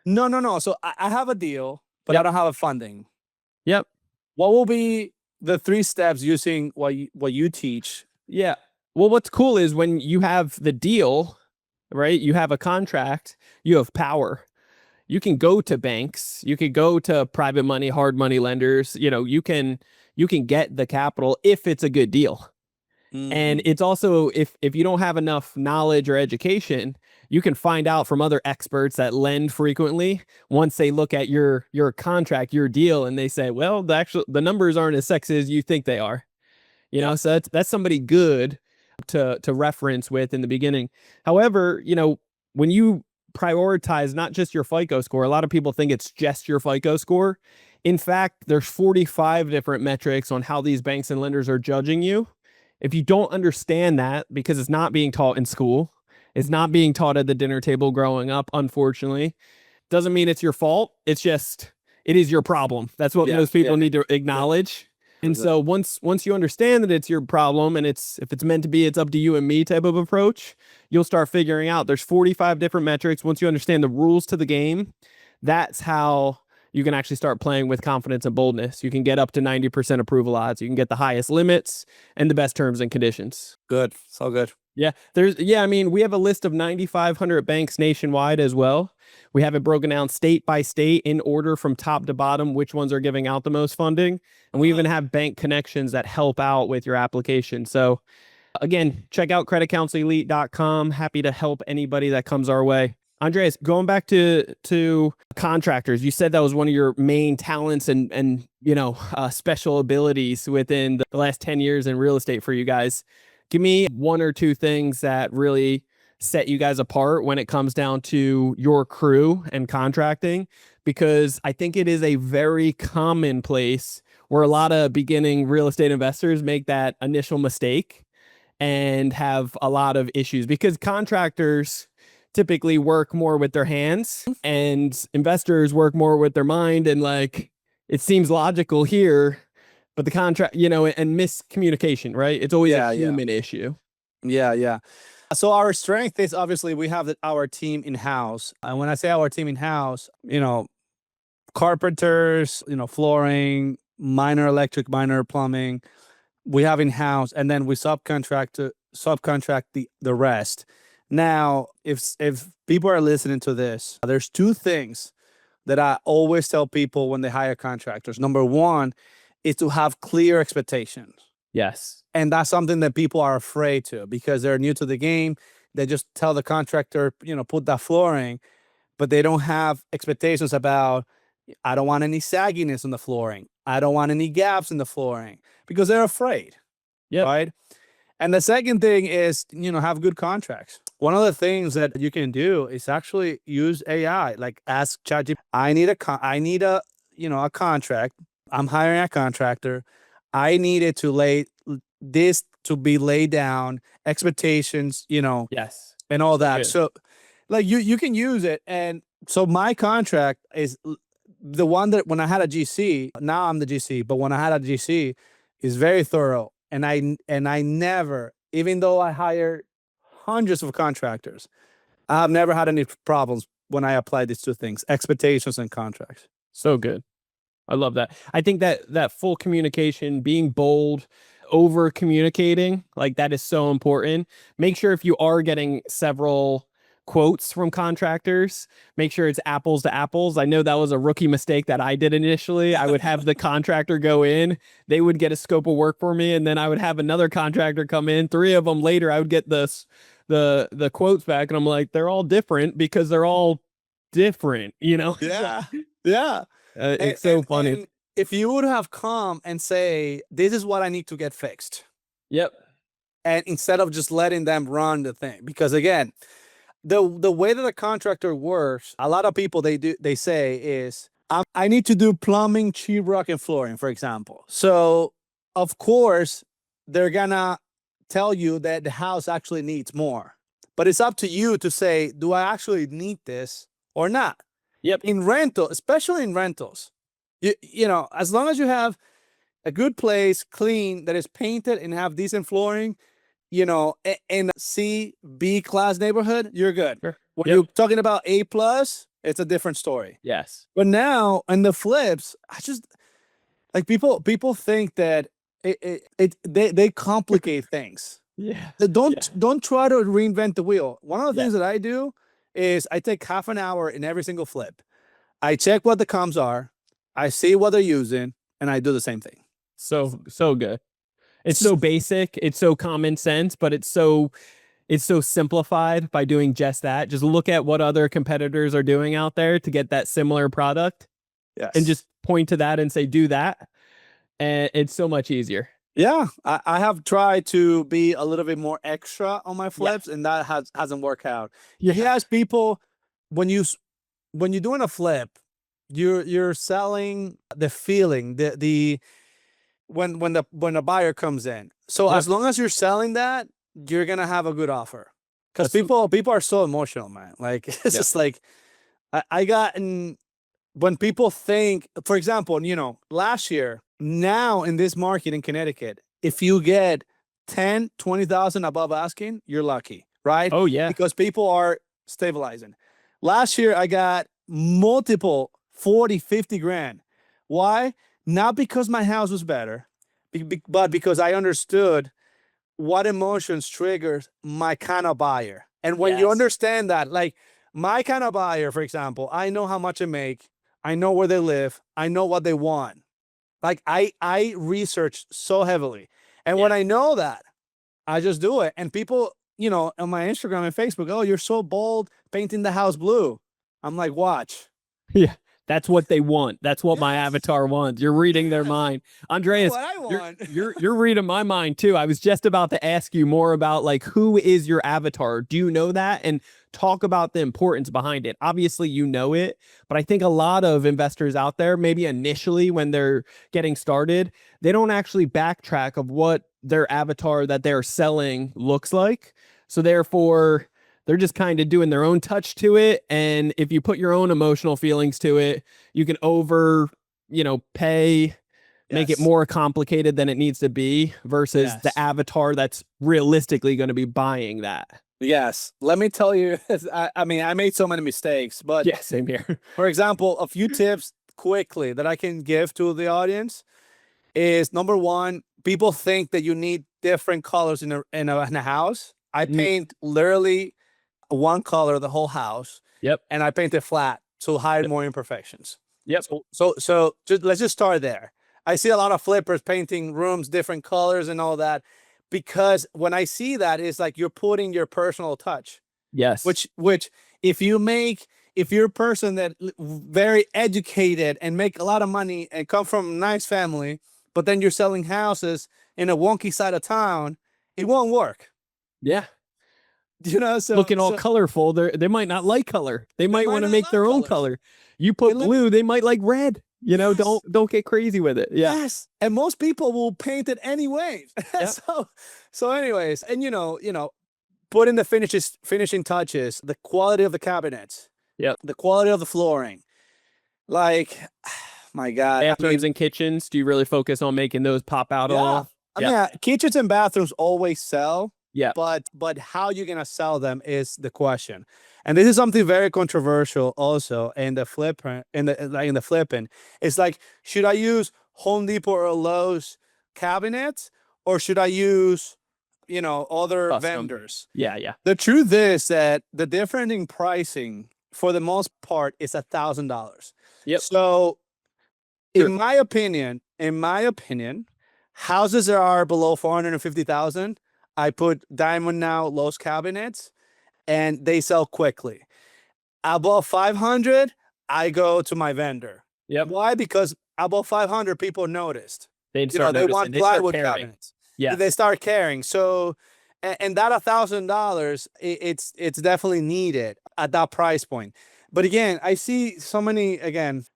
Speaker 1: No. So I have a deal, but I don't have a funding.
Speaker 2: Yep.
Speaker 1: What will be the 3 steps using what you teach?
Speaker 2: Yeah. Well, what's cool is when you have the deal, right? You have a contract, you have power. You can go to banks, you could go to private money, hard money lenders. You can get the capital if it's a good deal. And it's also, if you don't have enough knowledge or education, you can find out from other experts that lend frequently. Once they look at your contract, your deal, and they say, well, the numbers aren't as sexy as you think they are. So that's somebody good to reference with in the beginning. However, when you prioritize not just your FICO score, a lot of people think it's just your FICO score. In fact, there's 45 different metrics on how these banks and lenders are judging you. If you don't understand that, because it's not being taught in school, it's not being taught at the dinner table growing up, unfortunately, doesn't mean it's your fault. It's just, it is your problem. That's what most people need to acknowledge. And so once you understand that it's your problem, and if it's meant to be, it's up to you and me type of approach, you'll start figuring out there's 45 different metrics. Once you understand the rules to the game, that's how you can actually start playing with confidence and boldness. You can get up to 90% approval odds. You can get the highest limits and the best terms and conditions.
Speaker 1: Good. So good.
Speaker 2: Yeah. We have a list of 9,500 banks nationwide as well. We have it broken down state by state in order from top to bottom, which ones are giving out the most funding. And we even have bank connections that help out with your application. So again, check out creditcounselelite.com. Happy to help anybody that comes our way. Andreas, going back to contractors, you said that was one of your main talents and special abilities within the last 10 years in real estate for you guys. Give me 1 or 2 things that really set you guys apart when it comes down to your crew and contracting, because I think it is a very common place where a lot of beginning real estate investors make that initial mistake. and have a lot of issues because contractors typically work more with their hands and investors work more with their mind. And like, it seems logical here, but the contract, and miscommunication, right? It's always
Speaker 1: Yeah,
Speaker 2: a
Speaker 1: yeah.
Speaker 2: human issue.
Speaker 1: Yeah. So our strength is obviously we have our team in-house. And when I say our team in-house, carpenters, flooring, minor electric, minor plumbing, we have in-house, and then we subcontract the rest. Now, if people are listening to this, there's two things that I always tell people when they hire contractors. Number one is to have clear expectations.
Speaker 2: Yes.
Speaker 1: And that's something that people are afraid to because they're new to the game. They just tell the contractor, put that flooring, but they don't have expectations about, I don't want any sagginess in the flooring. I don't want any gaps in the flooring because they're afraid.
Speaker 2: Yep.
Speaker 1: Right. And the second thing is, have good contracts. One of the things that you can do is actually use AI, like ask ChatGPT, I need a contract. I'm hiring a contractor. I needed to lay this to be laid down, expectations,
Speaker 2: Yes.
Speaker 1: and all that.
Speaker 2: Good.
Speaker 1: So like you can use it. And so my contract is the one that when I had a GC, now I'm the GC, but when I had a GC is very thorough. And I never, even though I hired hundreds of contractors, I've never had any problems when I applied these two things, expectations and contracts.
Speaker 2: So good. I love that. I think that full communication, being bold, over communicating, like that is so important. Make sure if you are getting several quotes from contractors, make sure it's apples to apples. I know that was a rookie mistake that I did initially. I would have the contractor go in, they would get a scope of work for me, and then I would have another contractor come in. 3 of them later, I would get the quotes back, and I'm like, they're all different because they're all different,
Speaker 1: Yeah. Yeah.
Speaker 2: It's so funny.
Speaker 1: And if you would have come and say, this is what I need to get fixed.
Speaker 2: Yep.
Speaker 1: And instead of just letting them run the thing, because again, the way that a contractor works, a lot of people they say is, I need to do plumbing, sheetrock, and flooring, for example. So of course they're gonna tell you that the house actually needs more, but it's up to you to say, do I actually need this or not?
Speaker 2: Yep.
Speaker 1: In rental, especially in rentals, as long as you have a good place, clean, that is painted and have decent flooring, in C, B class neighborhood, you're good.
Speaker 2: Sure.
Speaker 1: When
Speaker 2: Yep.
Speaker 1: you're talking about A plus, it's a different story.
Speaker 2: Yes.
Speaker 1: But now in the flips, I just like people think that they complicate things.
Speaker 2: Yeah.
Speaker 1: Don't try to reinvent the wheel. One of the
Speaker 2: Yeah.
Speaker 1: things that I do is I take half an hour in every single flip. I check what the comms are, I see what they're using, and I do the same thing.
Speaker 2: So good. It's so basic, it's so common sense, but it's so simplified by doing just that. Just look at what other competitors are doing out there to get that similar product.
Speaker 1: Yes.
Speaker 2: And just point to that and say, do that. And it's so much easier.
Speaker 1: Yeah, I have tried to be a little bit more extra on my flips, and that hasn't worked out. Yes, people, when you're doing a flip, you're selling the feeling, the when the buyer comes in. So
Speaker 2: Yep.
Speaker 1: as long as you're selling that, you're gonna have a good offer. Because
Speaker 2: That's-
Speaker 1: people are so emotional, man. Like it's
Speaker 2: Yep.
Speaker 1: just like I got in when people think, for example, last year, now in this market in Connecticut, if you get 10, 20,000 above asking, you're lucky, right?
Speaker 2: Oh yeah.
Speaker 1: Because people are stabilizing. Last year, I got multiple 40, 50 grand. Why? Not because my house was better, but because I understood what emotions triggers my kind of buyer. And when you
Speaker 2: Yes.
Speaker 1: understand that, like my kind of buyer, for example, I know how much I make, I know where they live, I know what they want. Like I research so heavily. And when
Speaker 2: Yeah.
Speaker 1: I know that, I just do it. And people, on my Instagram and Facebook, oh, you're so bold painting the house blue. I'm like, watch.
Speaker 2: Yeah. That's what they want. That's what my
Speaker 1: Yes.
Speaker 2: avatar wants. You're reading their
Speaker 1: Yes.
Speaker 2: mind. Andreas,
Speaker 1: What I want.
Speaker 2: you're reading my mind too. I was just about to ask you more about like who is your avatar? Do you know that? And talk about the importance behind it. Obviously, you know it, but I think a lot of investors out there, maybe initially when they're getting started, they don't actually backtrack of what their avatar that they're selling looks like. So therefore, they're just kind of doing their own touch to it. And if you put your own emotional feelings to it, you can pay, make it
Speaker 1: Yes.
Speaker 2: more complicated than it needs to be versus
Speaker 1: Yes.
Speaker 2: the avatar that's realistically going to be buying that.
Speaker 1: Yes. Let me tell you, I mean, I made so many mistakes, but
Speaker 2: Yeah, same here.
Speaker 1: for example, a few tips quickly that I can give to the audience is number one, people think that you need different colors in a house. I
Speaker 2: Mhm.
Speaker 1: paint literally one color the whole house,
Speaker 2: Yep.
Speaker 1: and I paint it flat to hide
Speaker 2: Yep.
Speaker 1: more imperfections.
Speaker 2: Yep.
Speaker 1: So let's just start there. I see a lot of flippers painting rooms different colors and all that, because when I see that, it's like you're putting your personal touch.
Speaker 2: Yes.
Speaker 1: Which if you're a person that very educated and make a lot of money and come from a nice family, but then you're selling houses in a wonky side of town, it won't work.
Speaker 2: Yeah.
Speaker 1: So
Speaker 2: Looking all colorful, they might not like color. They might
Speaker 1: might
Speaker 2: want to
Speaker 1: not
Speaker 2: make
Speaker 1: like
Speaker 2: their own
Speaker 1: colors.
Speaker 2: color. You put
Speaker 1: They
Speaker 2: blue, they might like red.
Speaker 1: Yes.
Speaker 2: Don't get crazy with it. Yeah.
Speaker 1: Yes, and most people will paint it anyway.
Speaker 2: Yep.
Speaker 1: So anyways, and put in the finishing touches, the quality of the cabinets,
Speaker 2: Yep.
Speaker 1: the quality of the flooring. Like, my God,
Speaker 2: Bathrooms and kitchens, do you really focus on making those pop out a lot?
Speaker 1: yeah, kitchens and bathrooms always sell.
Speaker 2: Yeah.
Speaker 1: But how you're gonna sell them is the question. And this is something very controversial also in the flipping. It's like, should I use Home Depot or Lowe's cabinets, or should I use other
Speaker 2: Custom.
Speaker 1: vendors?
Speaker 2: Yeah.
Speaker 1: The truth is that the difference in pricing for the most part is $1,000.
Speaker 2: Yep.
Speaker 1: So
Speaker 2: Sure.
Speaker 1: in my opinion, houses that are below 450,000, I put Diamond Now Lowe's cabinets, and they sell quickly. Above 500, I go to my vendor.
Speaker 2: Yep.
Speaker 1: Why? Because above 500, people noticed.
Speaker 2: They'd
Speaker 1: They
Speaker 2: start
Speaker 1: want
Speaker 2: noticing. They start
Speaker 1: plywood
Speaker 2: caring.
Speaker 1: cabinets.
Speaker 2: Yeah.
Speaker 1: They start caring. So, and that $1,000, it's definitely needed at that price point. But again, I see so many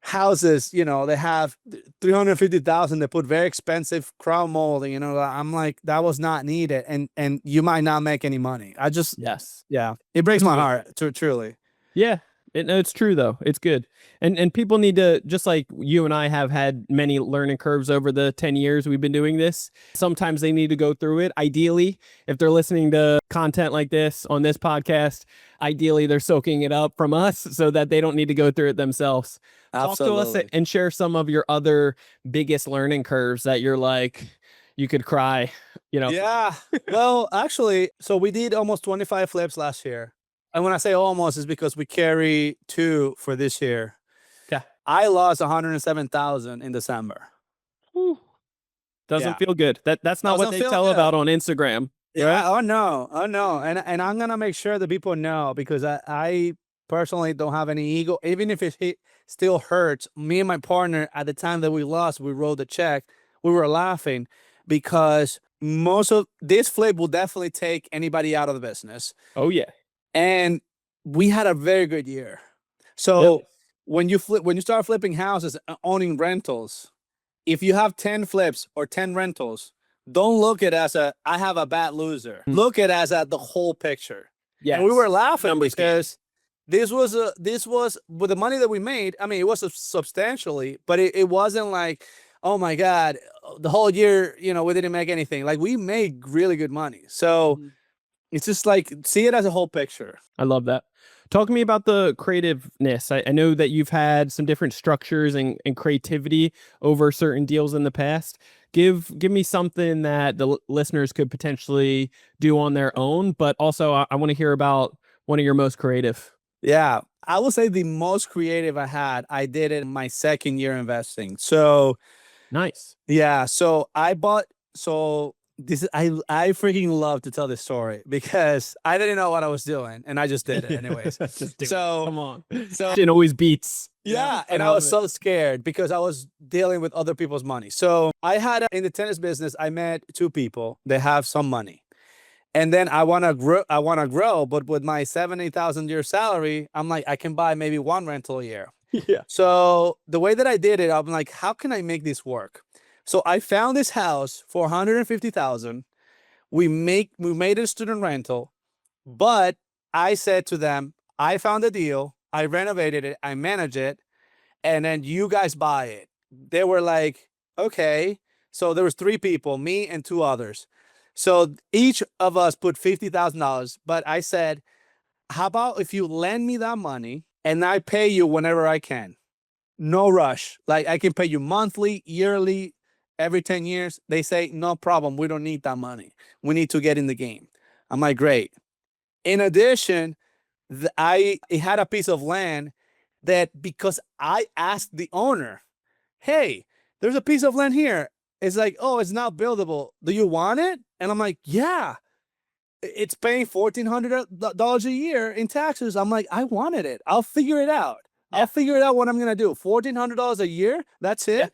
Speaker 1: houses. They have 350,000. They put very expensive crown molding. I'm like, that was not needed, and you might not make any money.
Speaker 2: Yes.
Speaker 1: It breaks my heart, truly.
Speaker 2: Yeah. It's true though. It's good. And people need to, just like you and I have had many learning curves over the 10 years we've been doing this. Sometimes they need to go through it. Ideally, if they're listening to content like this on this podcast, ideally they're soaking it up from us so that they don't need to go through it themselves.
Speaker 1: Absolutely.
Speaker 2: Talk to us and share some of your other biggest learning curves that you're like, you could cry,
Speaker 1: Yeah. Well, actually, so we did almost 25 flips last year. And when I say almost, it's because we carry 2 for this year.
Speaker 2: Yeah.
Speaker 1: I lost 107,000 in December.
Speaker 2: Whew. Doesn't
Speaker 1: Yeah.
Speaker 2: feel good. That's not what
Speaker 1: Doesn't
Speaker 2: they
Speaker 1: feel
Speaker 2: tell
Speaker 1: good.
Speaker 2: about on Instagram.
Speaker 1: Yeah. Oh no. And I'm gonna make sure that people know, because I personally don't have any ego. Even if it still hurts. Me and my partner, at the time that we lost, we wrote the check. We were laughing because most of this flip will definitely take anybody out of the business.
Speaker 2: Oh yeah.
Speaker 1: And we had a very good year. So when you start flipping houses, owning rentals, if you have 10 flips or 10 rentals, don't look at it as I have a bad loser. Look at it as the whole picture.
Speaker 2: Yeah.
Speaker 1: And we were laughing
Speaker 2: Numbers
Speaker 1: because this was with the money that we made. I mean, it was substantially, but it wasn't like, oh my God, the whole year, we didn't make anything. Like, we made really good money. So it's just like, see it as a whole picture.
Speaker 2: I love that. Talk to me about the creativeness. I know that you've had some different structures and creativity over certain deals in the past. Give me something that the listeners could potentially do on their own, but also I want to hear about one of your most creative.
Speaker 1: Yeah, I will say the most creative I did it in my second year investing. So
Speaker 2: Nice.
Speaker 1: yeah, this is, I freaking love to tell this story because I didn't know what I was doing and I just did it anyways. So
Speaker 2: Come on.
Speaker 1: So
Speaker 2: It always beats.
Speaker 1: yeah, and I was so scared because I was dealing with other people's money. So I had in the tennis business, I met 2 people. They have some money. And then I want to grow, but with my 70,000 year salary, I'm like, I can buy maybe one rental a year.
Speaker 2: Yeah.
Speaker 1: So the way that I did it, I'm like, how can I make this work? So I found this house for 150,000. We made it a student rental, but I said to them, I found a deal, I renovated it, I manage it, and then you guys buy it. They were like, okay. So there was 3 people, me and 2 others. So each of us put $50,000, but I said, how about if you lend me that money and I pay you whenever I can? No rush. Like I can pay you monthly, yearly, every 10 years. They say, no problem. We don't need that money. We need to get in the game. I'm like, great. In addition, I had a piece of land that because I asked the owner, hey, there's a piece of land here. It's like, oh, it's not buildable. Do you want it? And I'm like, yeah. It's paying $1,400 a year in taxes. I'm like, I wanted it. I'll figure it out.
Speaker 2: Yeah.
Speaker 1: I'll figure it out what I'm going to do. $1,400 a year. That's it.
Speaker 2: Yeah.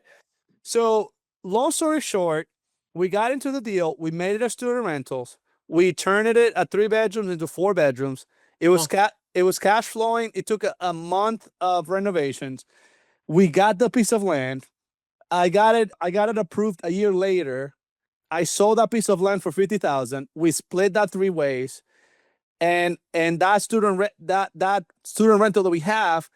Speaker 1: So long story short, we got into the deal. We made it a student rentals. We turned it at 3 bedrooms into 4 bedrooms. It was cash flowing. It took a month of renovations. We got the piece of land. I got it approved a year later. I sold that piece of land for 50,000. We split that 3 ways, and that student rental that we have,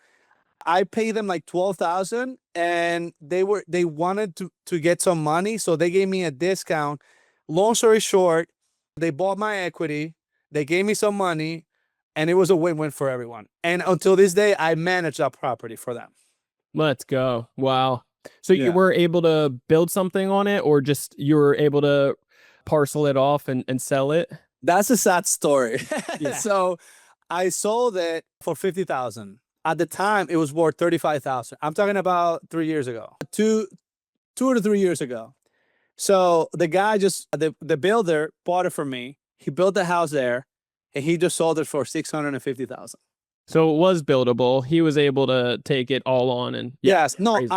Speaker 1: I paid them like 12,000, and they wanted to get some money, so they gave me a discount. Long story short, they bought my equity. They gave me some money, and it was a win-win for everyone. And until this day, I manage that property for them.
Speaker 2: Let's go. Wow. So
Speaker 1: Yeah.
Speaker 2: you were able to build something on it, or just you were able to parcel it off and sell it?
Speaker 1: That's a sad story.
Speaker 2: Yeah.
Speaker 1: So I sold it for 50,000. At the time, it was worth 35,000. I'm talking about 3 years ago, 2 to 3 years ago. So the guy the builder bought it from me. He built the house there, and he just sold it for 650,000.
Speaker 2: So it was buildable. He was able to take it all on and
Speaker 1: Yes. No,
Speaker 2: crazy.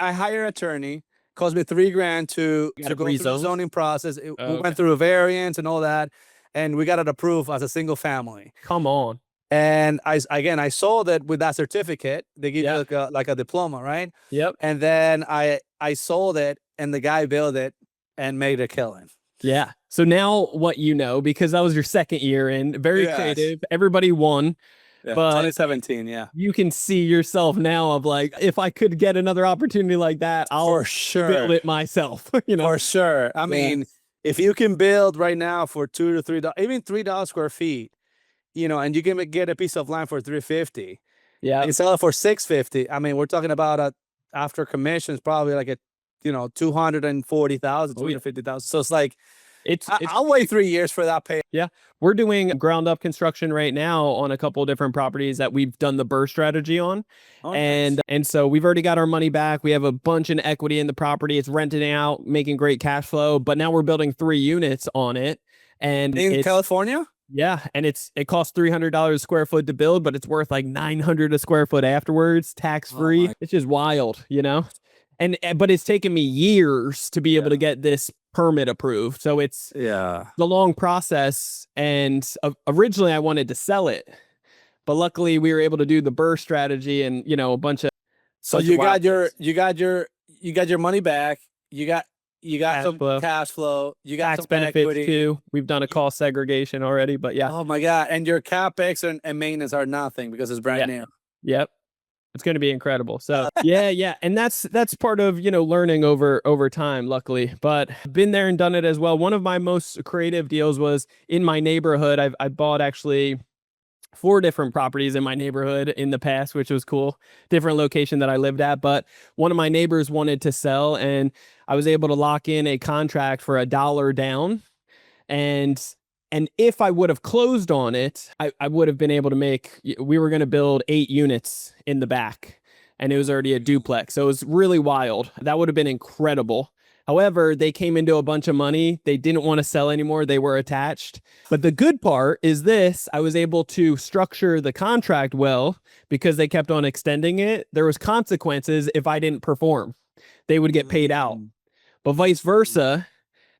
Speaker 1: I hire an attorney. Cost me $3,000 to
Speaker 2: got it
Speaker 1: go through the
Speaker 2: rezoned?
Speaker 1: zoning process. We
Speaker 2: Okay.
Speaker 1: went through a variance and all that, and we got it approved as a single family.
Speaker 2: Come on.
Speaker 1: And I sold it with that certificate. They give
Speaker 2: Yeah.
Speaker 1: you like a diploma, right?
Speaker 2: Yep.
Speaker 1: And then I sold it, and the guy built it and made a killing.
Speaker 2: Yeah. So now what you know, because that was your second year in, very
Speaker 1: Yes.
Speaker 2: creative. Everybody won.
Speaker 1: Yeah,
Speaker 2: But
Speaker 1: 2017, yeah.
Speaker 2: you can see yourself now of like, if I could get another opportunity like that, I'll
Speaker 1: For
Speaker 2: build
Speaker 1: sure.
Speaker 2: it myself. You know?
Speaker 1: For sure. I mean, if you can build right now for $2 to $3, even $3 square feet, and you can get a piece of land for $350,
Speaker 2: Yeah.
Speaker 1: and sell it for $650. I mean, we're talking about after commissions, probably like a, 240,000,
Speaker 2: Oh, yeah.
Speaker 1: 250,000. So it's like,
Speaker 2: It's
Speaker 1: I'll wait 3 years for that pay.
Speaker 2: We're doing ground up construction right now on a couple of different properties that we've done the burr strategy on.
Speaker 1: Oh, nice.
Speaker 2: And so we've already got our money back. We have a bunch of equity in the property. It's renting out, making great cash flow, but now we're building 3 units on it. And
Speaker 1: In California?
Speaker 2: yeah, and it costs $300 a square foot to build, but it's worth like $900 a square foot afterwards, tax free.
Speaker 1: my-
Speaker 2: It's just wild, but it's taken me years to be able to get this permit approved. So it's
Speaker 1: Yeah.
Speaker 2: the long process, and originally I wanted to sell it, but luckily we were able to do the burr strategy and a bunch of
Speaker 1: So
Speaker 2: bunch of
Speaker 1: you
Speaker 2: wild
Speaker 1: got your money back. You got
Speaker 2: Cash
Speaker 1: some
Speaker 2: flow.
Speaker 1: cash flow. You got
Speaker 2: tax
Speaker 1: some
Speaker 2: benefits
Speaker 1: equity.
Speaker 2: too. We've done a cost segregation already, but yeah.
Speaker 1: Oh my God. And your capex and maintenance are nothing because it's brand new.
Speaker 2: Yep. It's going to be incredible. So yeah. And that's part of, learning over time, luckily, but been there and done it as well. One of my most creative deals was in my neighborhood. I bought actually 4 different properties in my neighborhood in the past, which was cool. Different location that I lived at, but one of my neighbors wanted to sell, and I was able to lock in a contract for $1 down. And if I would have closed on it, I would have been able to we were going to build 8 units in the back, and it was already a duplex. So it was really wild. That would have been incredible. However, they came into a bunch of money. They didn't want to sell anymore. They were attached. But the good part is this: I was able to structure the contract well because they kept on extending it. There was consequences if I didn't perform. They would get paid out. But vice versa,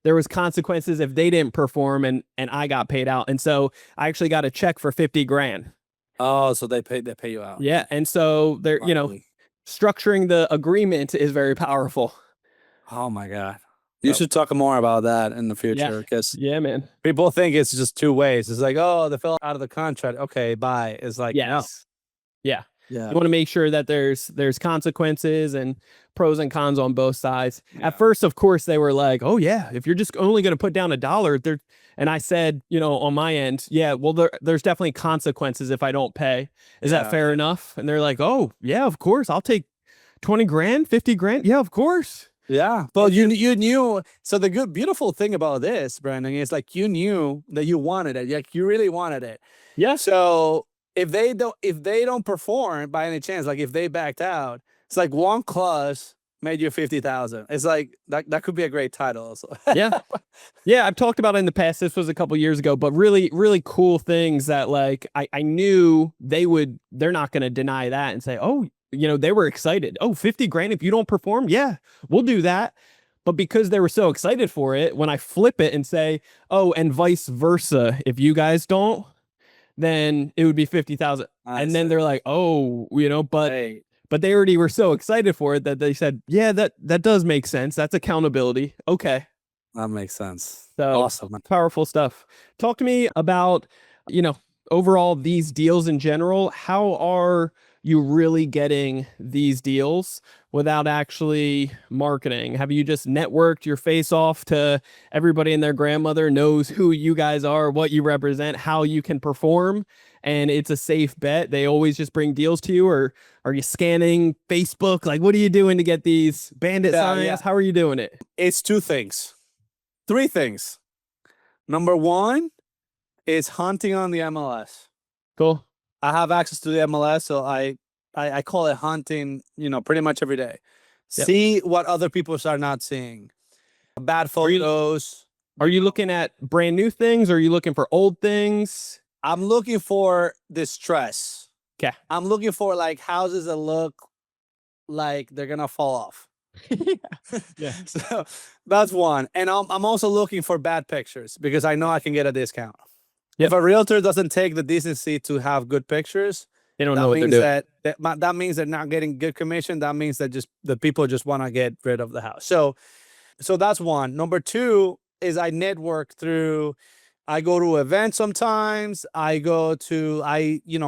Speaker 2: there was consequences if they didn't perform, and I got paid out. And so I actually got a check for 50 grand.
Speaker 1: Oh, so they pay you out.
Speaker 2: Yeah. And so they're,
Speaker 1: Luckily.
Speaker 2: structuring the agreement is very powerful.
Speaker 1: Oh my God. You
Speaker 2: So,
Speaker 1: should talk more about that in the
Speaker 2: yeah.
Speaker 1: future, because
Speaker 2: Yeah, man.
Speaker 1: people think it's just two ways. It's like, oh, they fell out of the contract. Okay, bye. It's like, no.
Speaker 2: Yes. Yeah.
Speaker 1: Yeah.
Speaker 2: You want to make sure that there's consequences and pros and cons on both sides.
Speaker 1: Yeah.
Speaker 2: At first, of course, they were like, "Oh yeah, if you're just only going to put down $1, there." And I said, on my end, yeah, well, there's definitely consequences if I don't pay. Is that fair enough? And they're like, "Oh yeah, of course, I'll take 20 grand, 50 grand. Yeah, of course."
Speaker 1: Yeah. Well, you knew. So the beautiful thing about this, Brandon, is like you knew that you wanted it. Like you really wanted it.
Speaker 2: Yeah.
Speaker 1: So if they don't perform by any chance, like if they backed out, it's like one clause made you 50,000. It's like that could be a great title also.
Speaker 2: Yeah. Yeah, I've talked about it in the past. This was a couple years ago, but really, really cool things that like I knew they're not going to deny that and say, "Oh, they were excited. Oh, 50 grand if you don't perform. Yeah, we'll do that." But because they were so excited for it, when I flip it and say, "Oh, and vice versa, if you guys don't, then it would be 50,000." And then they're like, "Oh, but they already were so excited for it that they said, "Yeah, that does make sense. That's accountability." Okay.
Speaker 1: That makes sense.
Speaker 2: So
Speaker 1: Awesome.
Speaker 2: powerful stuff. Talk to me about, overall these deals in general. How are you really getting these deals without actually marketing? Have you just networked your face off to everybody and their grandmother knows who you guys are, what you represent, how you can perform, and it's a safe bet? They always just bring deals to you, or are you scanning Facebook? Like, what are you doing to get these bandit signs?
Speaker 1: Yeah.
Speaker 2: How are you doing it?
Speaker 1: It's three things. Number one is hunting on the MLS.
Speaker 2: Cool.
Speaker 1: I have access to the MLS, so I call it hunting, pretty much every day.
Speaker 2: Yep.
Speaker 1: See what other people are not seeing. Bad photos.
Speaker 2: Are you looking at brand new things, or are you looking for old things?
Speaker 1: I'm looking for distress.
Speaker 2: Okay.
Speaker 1: I'm looking for like houses that look like they're gonna fall off.
Speaker 2: Yeah.
Speaker 1: So that's one. And I'm also looking for bad pictures because I know I can get a discount.
Speaker 2: Yep.
Speaker 1: If a realtor doesn't take the decency to have good pictures,
Speaker 2: They don't know what they're doing.
Speaker 1: that means they're not getting good commission. That means that just the people just want to get rid of the house. So that's one. Number two is I network through. I go to events sometimes. I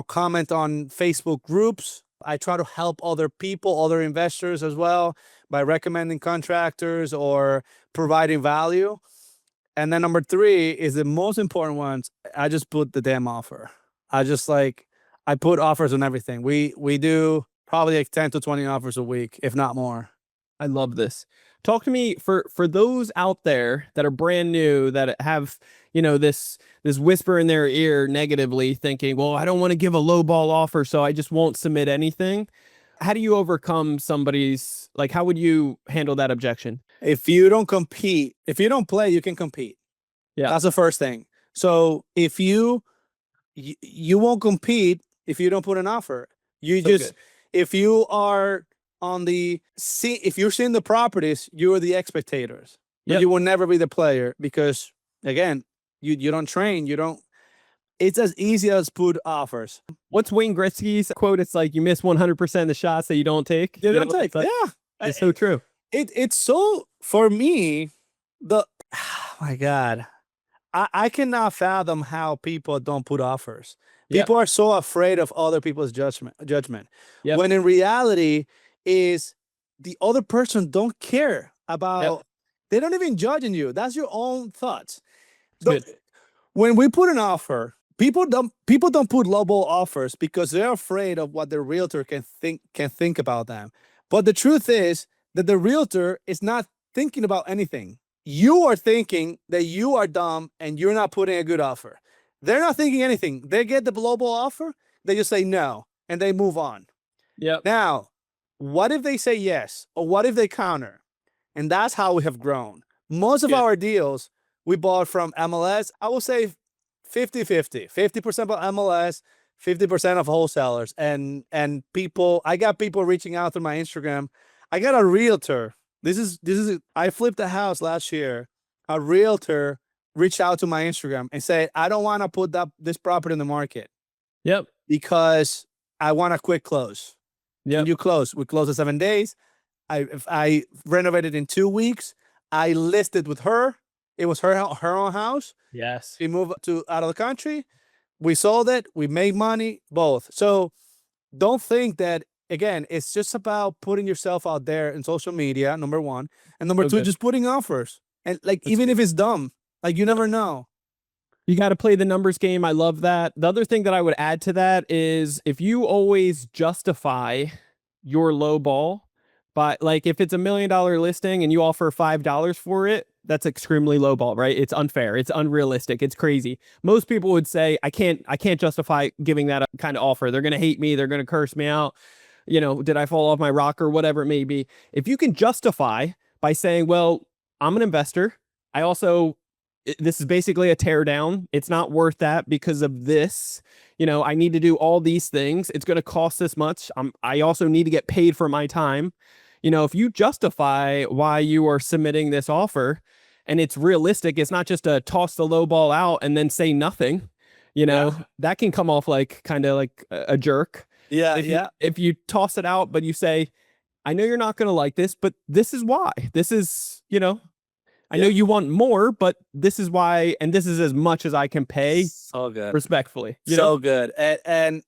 Speaker 1: comment on Facebook groups. I try to help other people, other investors as well, by recommending contractors or providing value. And then number three is the most important one. I just put the damn offer. I put offers on everything. We do probably like 10 to 20 offers a week, if not more.
Speaker 2: I love this. Talk to me for those out there that are brand new, that have, this whisper in their ear negatively thinking, well, I don't want to give a low ball offer, so I just won't submit anything. How do you overcome somebody's, like, how would you handle that objection?
Speaker 1: If you don't compete, if you don't play, you can compete.
Speaker 2: Yeah.
Speaker 1: That's the first thing. So if you won't compete if you don't put an offer. If you are if you're seeing the properties, you are the spectators.
Speaker 2: Yep.
Speaker 1: You will never be the player because, again, you don't train. It's as easy as put offers.
Speaker 2: What's Wayne Gretzky's quote? It's like, you miss 100% of the shots that you don't take.
Speaker 1: You don't take.
Speaker 2: It's like,
Speaker 1: Yeah.
Speaker 2: It's so true.
Speaker 1: It's so, for me, oh my God, I cannot fathom how people don't put offers.
Speaker 2: Yep.
Speaker 1: People are so afraid of other people's judgment.
Speaker 2: Yep.
Speaker 1: When in reality is the other person don't care about,
Speaker 2: Yep.
Speaker 1: They don't even judging you. That's your own thoughts.
Speaker 2: Good.
Speaker 1: When we put an offer, people don't put lowball offers because they're afraid of what the realtor can think about them. But the truth is that the realtor is not thinking about anything. You are thinking that you are dumb and you're not putting a good offer. They're not thinking anything. They get the lowball offer, they just say no, and they move on.
Speaker 2: Yep.
Speaker 1: Now, what if they say yes? Or what if they counter? And that's how we have grown. Most of our deals we bought from MLS, I will say 50-50. 50% of MLS, 50% of wholesalers. And people, I got people reaching out through my Instagram. I got a realtor. This is I flipped a house last year. a realtor reached out to my Instagram and said, I don't want to put this property in the market
Speaker 2: Yep.
Speaker 1: because I want a quick close. Can
Speaker 2: Yep.
Speaker 1: you close? We close in 7 days. If I renovated in 2 weeks. I listed with her. It was her own house.
Speaker 2: Yes.
Speaker 1: She moved out of the country. We sold it. We made money, both. So don't think that, again, it's just about putting yourself out there in social media, number one. And number two,
Speaker 2: good.
Speaker 1: just putting offers. And like, even if it's dumb, like, you never know.
Speaker 2: You got to play the numbers game. I love that. The other thing that I would add to that is if you always justify your low ball, but like if it's $1 million listing and you offer $5 for it, that's extremely low ball, right? It's unfair. It's unrealistic. It's crazy. Most people would say, I can't justify giving that kind of offer. They're going to hate me. They're going to curse me out. You know, did I fall off my rocker? Whatever it may be. If you can justify by saying, well, I'm an investor. I also, this is basically a tear down. It's not worth that because of this. You know, I need to do all these things. It's going to cost this much. I also need to get paid for my time. You know, if you justify why you are submitting this offer and it's realistic, it's not just a toss the low ball out and then say nothing, you know, that can come off like kind of like a jerk.
Speaker 1: Yeah.
Speaker 2: If you toss it out, but you say, I know you're not going to like this, but this is why. This is, you know, I know you want more, but this is why, and this is as much as I can pay.
Speaker 1: So good.
Speaker 2: Respectfully.
Speaker 1: So good. And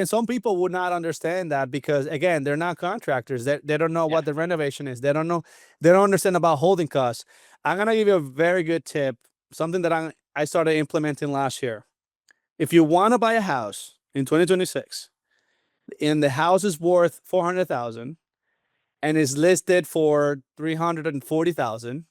Speaker 1: some people would not understand that because, again, they're not contractors. They don't know what the renovation is. They don't understand about holding costs. I'm going to give you a very good tip, something that I started implementing last year. If you want to buy a house in 2026 and the house is worth $400,000 and is listed for $340,000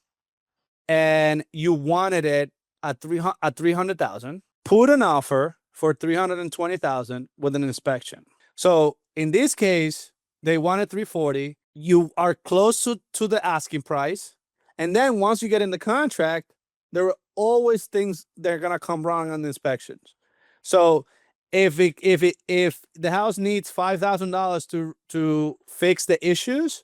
Speaker 1: and you wanted it at $300,000, put an offer for $320,000 with an inspection. So in this case, they wanted $340,000. You are close to the asking price, and then once you get in the contract, there are always things that are gonna come wrong on the inspections. So if the house needs $5,000 to fix the issues,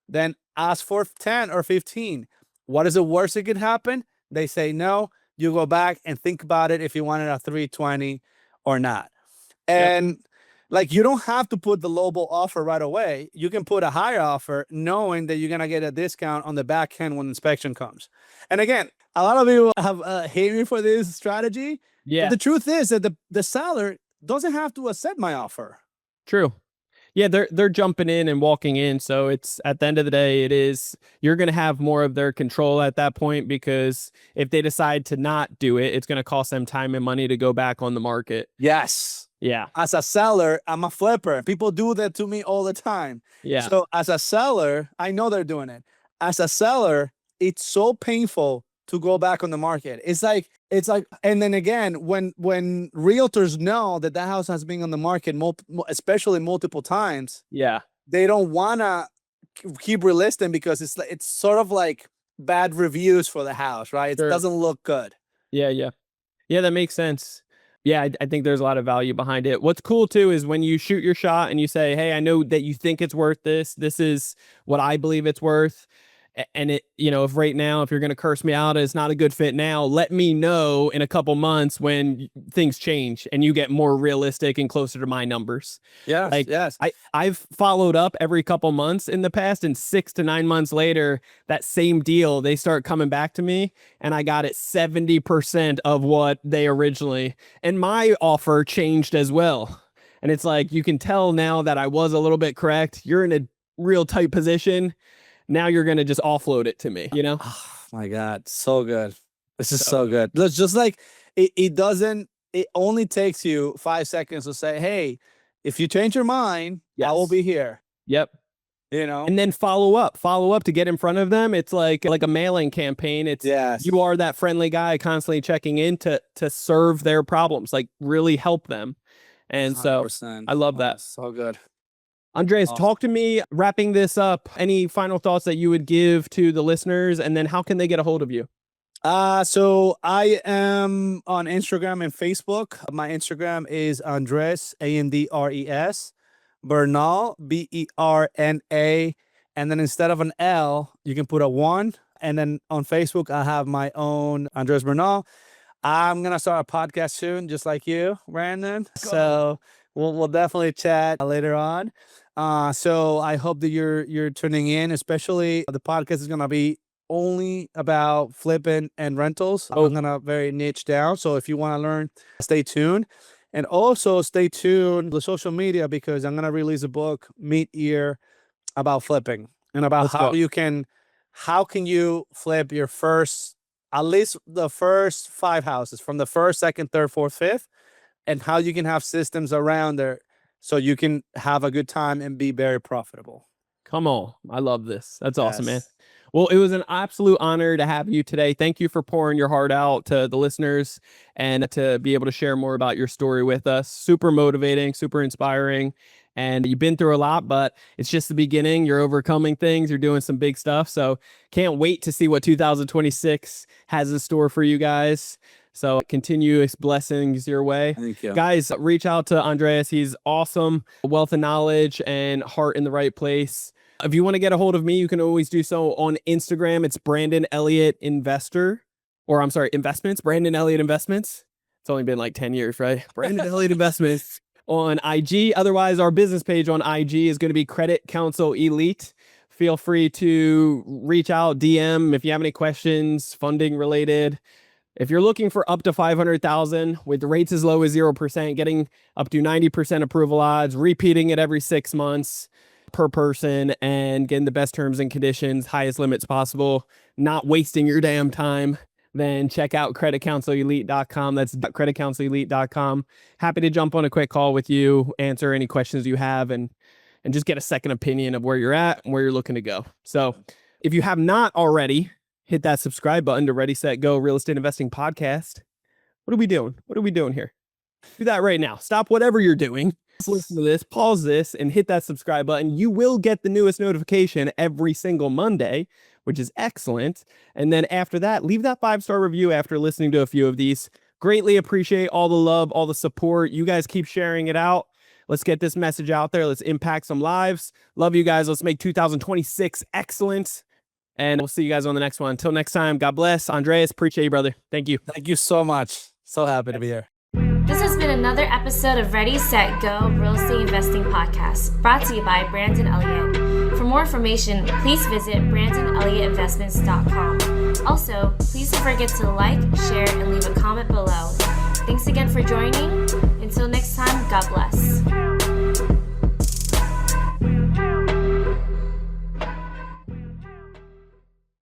Speaker 1: then ask for 10 or 15. What is the worst that could happen? They say no. You go back and think about it if you wanted a 320 or not. And like, you don't have to put the lowball offer right away. You can put a higher offer knowing that you're going to get a discount on the back end when inspection comes. And again, a lot of people have hate me for this strategy.
Speaker 2: Yeah.
Speaker 1: But the truth is that the seller doesn't have to accept my offer.
Speaker 2: True. Yeah, they're jumping in and walking in. So it's at the end of the day, you're going to have more of their control at that point, because if they decide to not do it, it's going to cost them time and money to go back on the market.
Speaker 1: Yes.
Speaker 2: Yeah.
Speaker 1: As a seller, I'm a flipper. People do that to me all the time.
Speaker 2: Yeah.
Speaker 1: So as a seller, I know they're doing it. As a seller, it's so painful to go back on the market. It's like, and then again, when realtors know that house has been on the market, especially multiple times, they don't want to keep relisting because it's sort of like bad reviews for the house, right? It doesn't look good.
Speaker 2: Yeah, that makes sense. Yeah, I think there's a lot of value behind it. What's cool too is when you shoot your shot and you say, hey, I know that you think it's worth this. This is what I believe it's worth. And it, you know, if right now, if you're going to curse me out, it's not a good fit now, let me know in a couple months when things change and you get more realistic and closer to my numbers.
Speaker 1: Yes.
Speaker 2: I've followed up every couple months in the past, and 6 to 9 months later, that same deal, they start coming back to me and I got it 70% of what they originally, and my offer changed as well. And it's like, you can tell now that I was a little bit correct. You're in a real tight position. Now you're going to just offload it to me, you know?
Speaker 1: Oh my God. So good. This is so good. It's just like, it only takes you 5 seconds to say, hey, if you change your mind, I will be here.
Speaker 2: Yep.
Speaker 1: You know,
Speaker 2: and then follow up to get in front of them. It's like a mailing campaign. It's you are that friendly guy constantly checking in to serve their problems, like really help them. And 100%. So I love that.
Speaker 1: So good.
Speaker 2: Andres, talk to me, wrapping this up. Any final thoughts that you would give to the listeners, and then how can they get a hold of you?
Speaker 1: So I am on Instagram and Facebook. My Instagram is Andres, Andres, Bernal, Berna. And then instead of an L, you can put a 1, And then on Facebook, I have my own Andres Bernal. I'm gonna start a podcast soon, just like you, Brandon. So we'll definitely chat later on. So I hope that you're tuning in. Especially the podcast is gonna be only about flipping and rentals. I'm gonna very niche down. So if you want to learn, stay tuned. And also stay tuned to social media because I'm gonna release a book mid-year about flipping and about how can you flip your first, at least the first 5 houses from the first, second, third, fourth, fifth, and how you can have systems around there so you can have a good time and be very profitable.
Speaker 2: Come on. I love this. That's awesome, man.
Speaker 1: Yes.
Speaker 2: Well, it was an absolute honor to have you today. Thank you for pouring your heart out to the listeners and to be able to share more about your story with us. Super motivating, super inspiring. And you've been through a lot, but it's just the beginning. You're overcoming things. You're doing some big stuff. So can't wait to see what 2026 has in store for you guys. So continuous blessings your way.
Speaker 1: Thank you.
Speaker 2: Guys, reach out to Andreas. He's awesome. Wealth of knowledge and heart in the right place. If you want to get a hold of me, you can always do so on Instagram. It's Brandon Elliott Investor, or I'm sorry, Investments, Brandon Elliott Investments. It's only been like 10 years, right? Brandon Elliott Investments on IG. Otherwise, our business page on IG is going to be Credit Counsel Elite. Feel free to reach out, DM if you have any questions, funding related. If you're looking for up to 500,000 with rates as low as 0%, getting up to 90% approval odds, repeating it every 6 months per person, and getting the best terms and conditions, highest limits possible, not wasting your damn time, then check out creditcounselelite.com. That's creditcounselelite.com. Happy to jump on a quick call with you, answer any questions you have, and just get a second opinion of where you're at and where you're looking to go. So if you have not already, hit that subscribe button to Ready, Set, Go Real Estate Investing Podcast. What are we doing? What are we doing here? Do that right now. Stop whatever you're doing. Just listen to this, pause this, and hit that subscribe button. You will get the newest notification every single Monday, which is excellent. And then after that, leave that 5-star review after listening to a few of these. Greatly appreciate all the love, all the support. You guys keep sharing it out. Let's get this message out there. Let's impact some lives. Love you guys. Let's make 2026 excellent. And we'll see you guys on the next one. Until next time, God bless. Andreas, appreciate you, brother. Thank you.
Speaker 1: Thank you so much. So happy to be here.
Speaker 3: This has been another episode of Ready, Set, Go Real Estate Investing Podcast, brought to you by Brandon Elliott. For more information, please visit BrandonElliottInvestments.com. Also, please don't forget to like, share, and leave a comment below. Thanks again for joining. Until next time, God bless.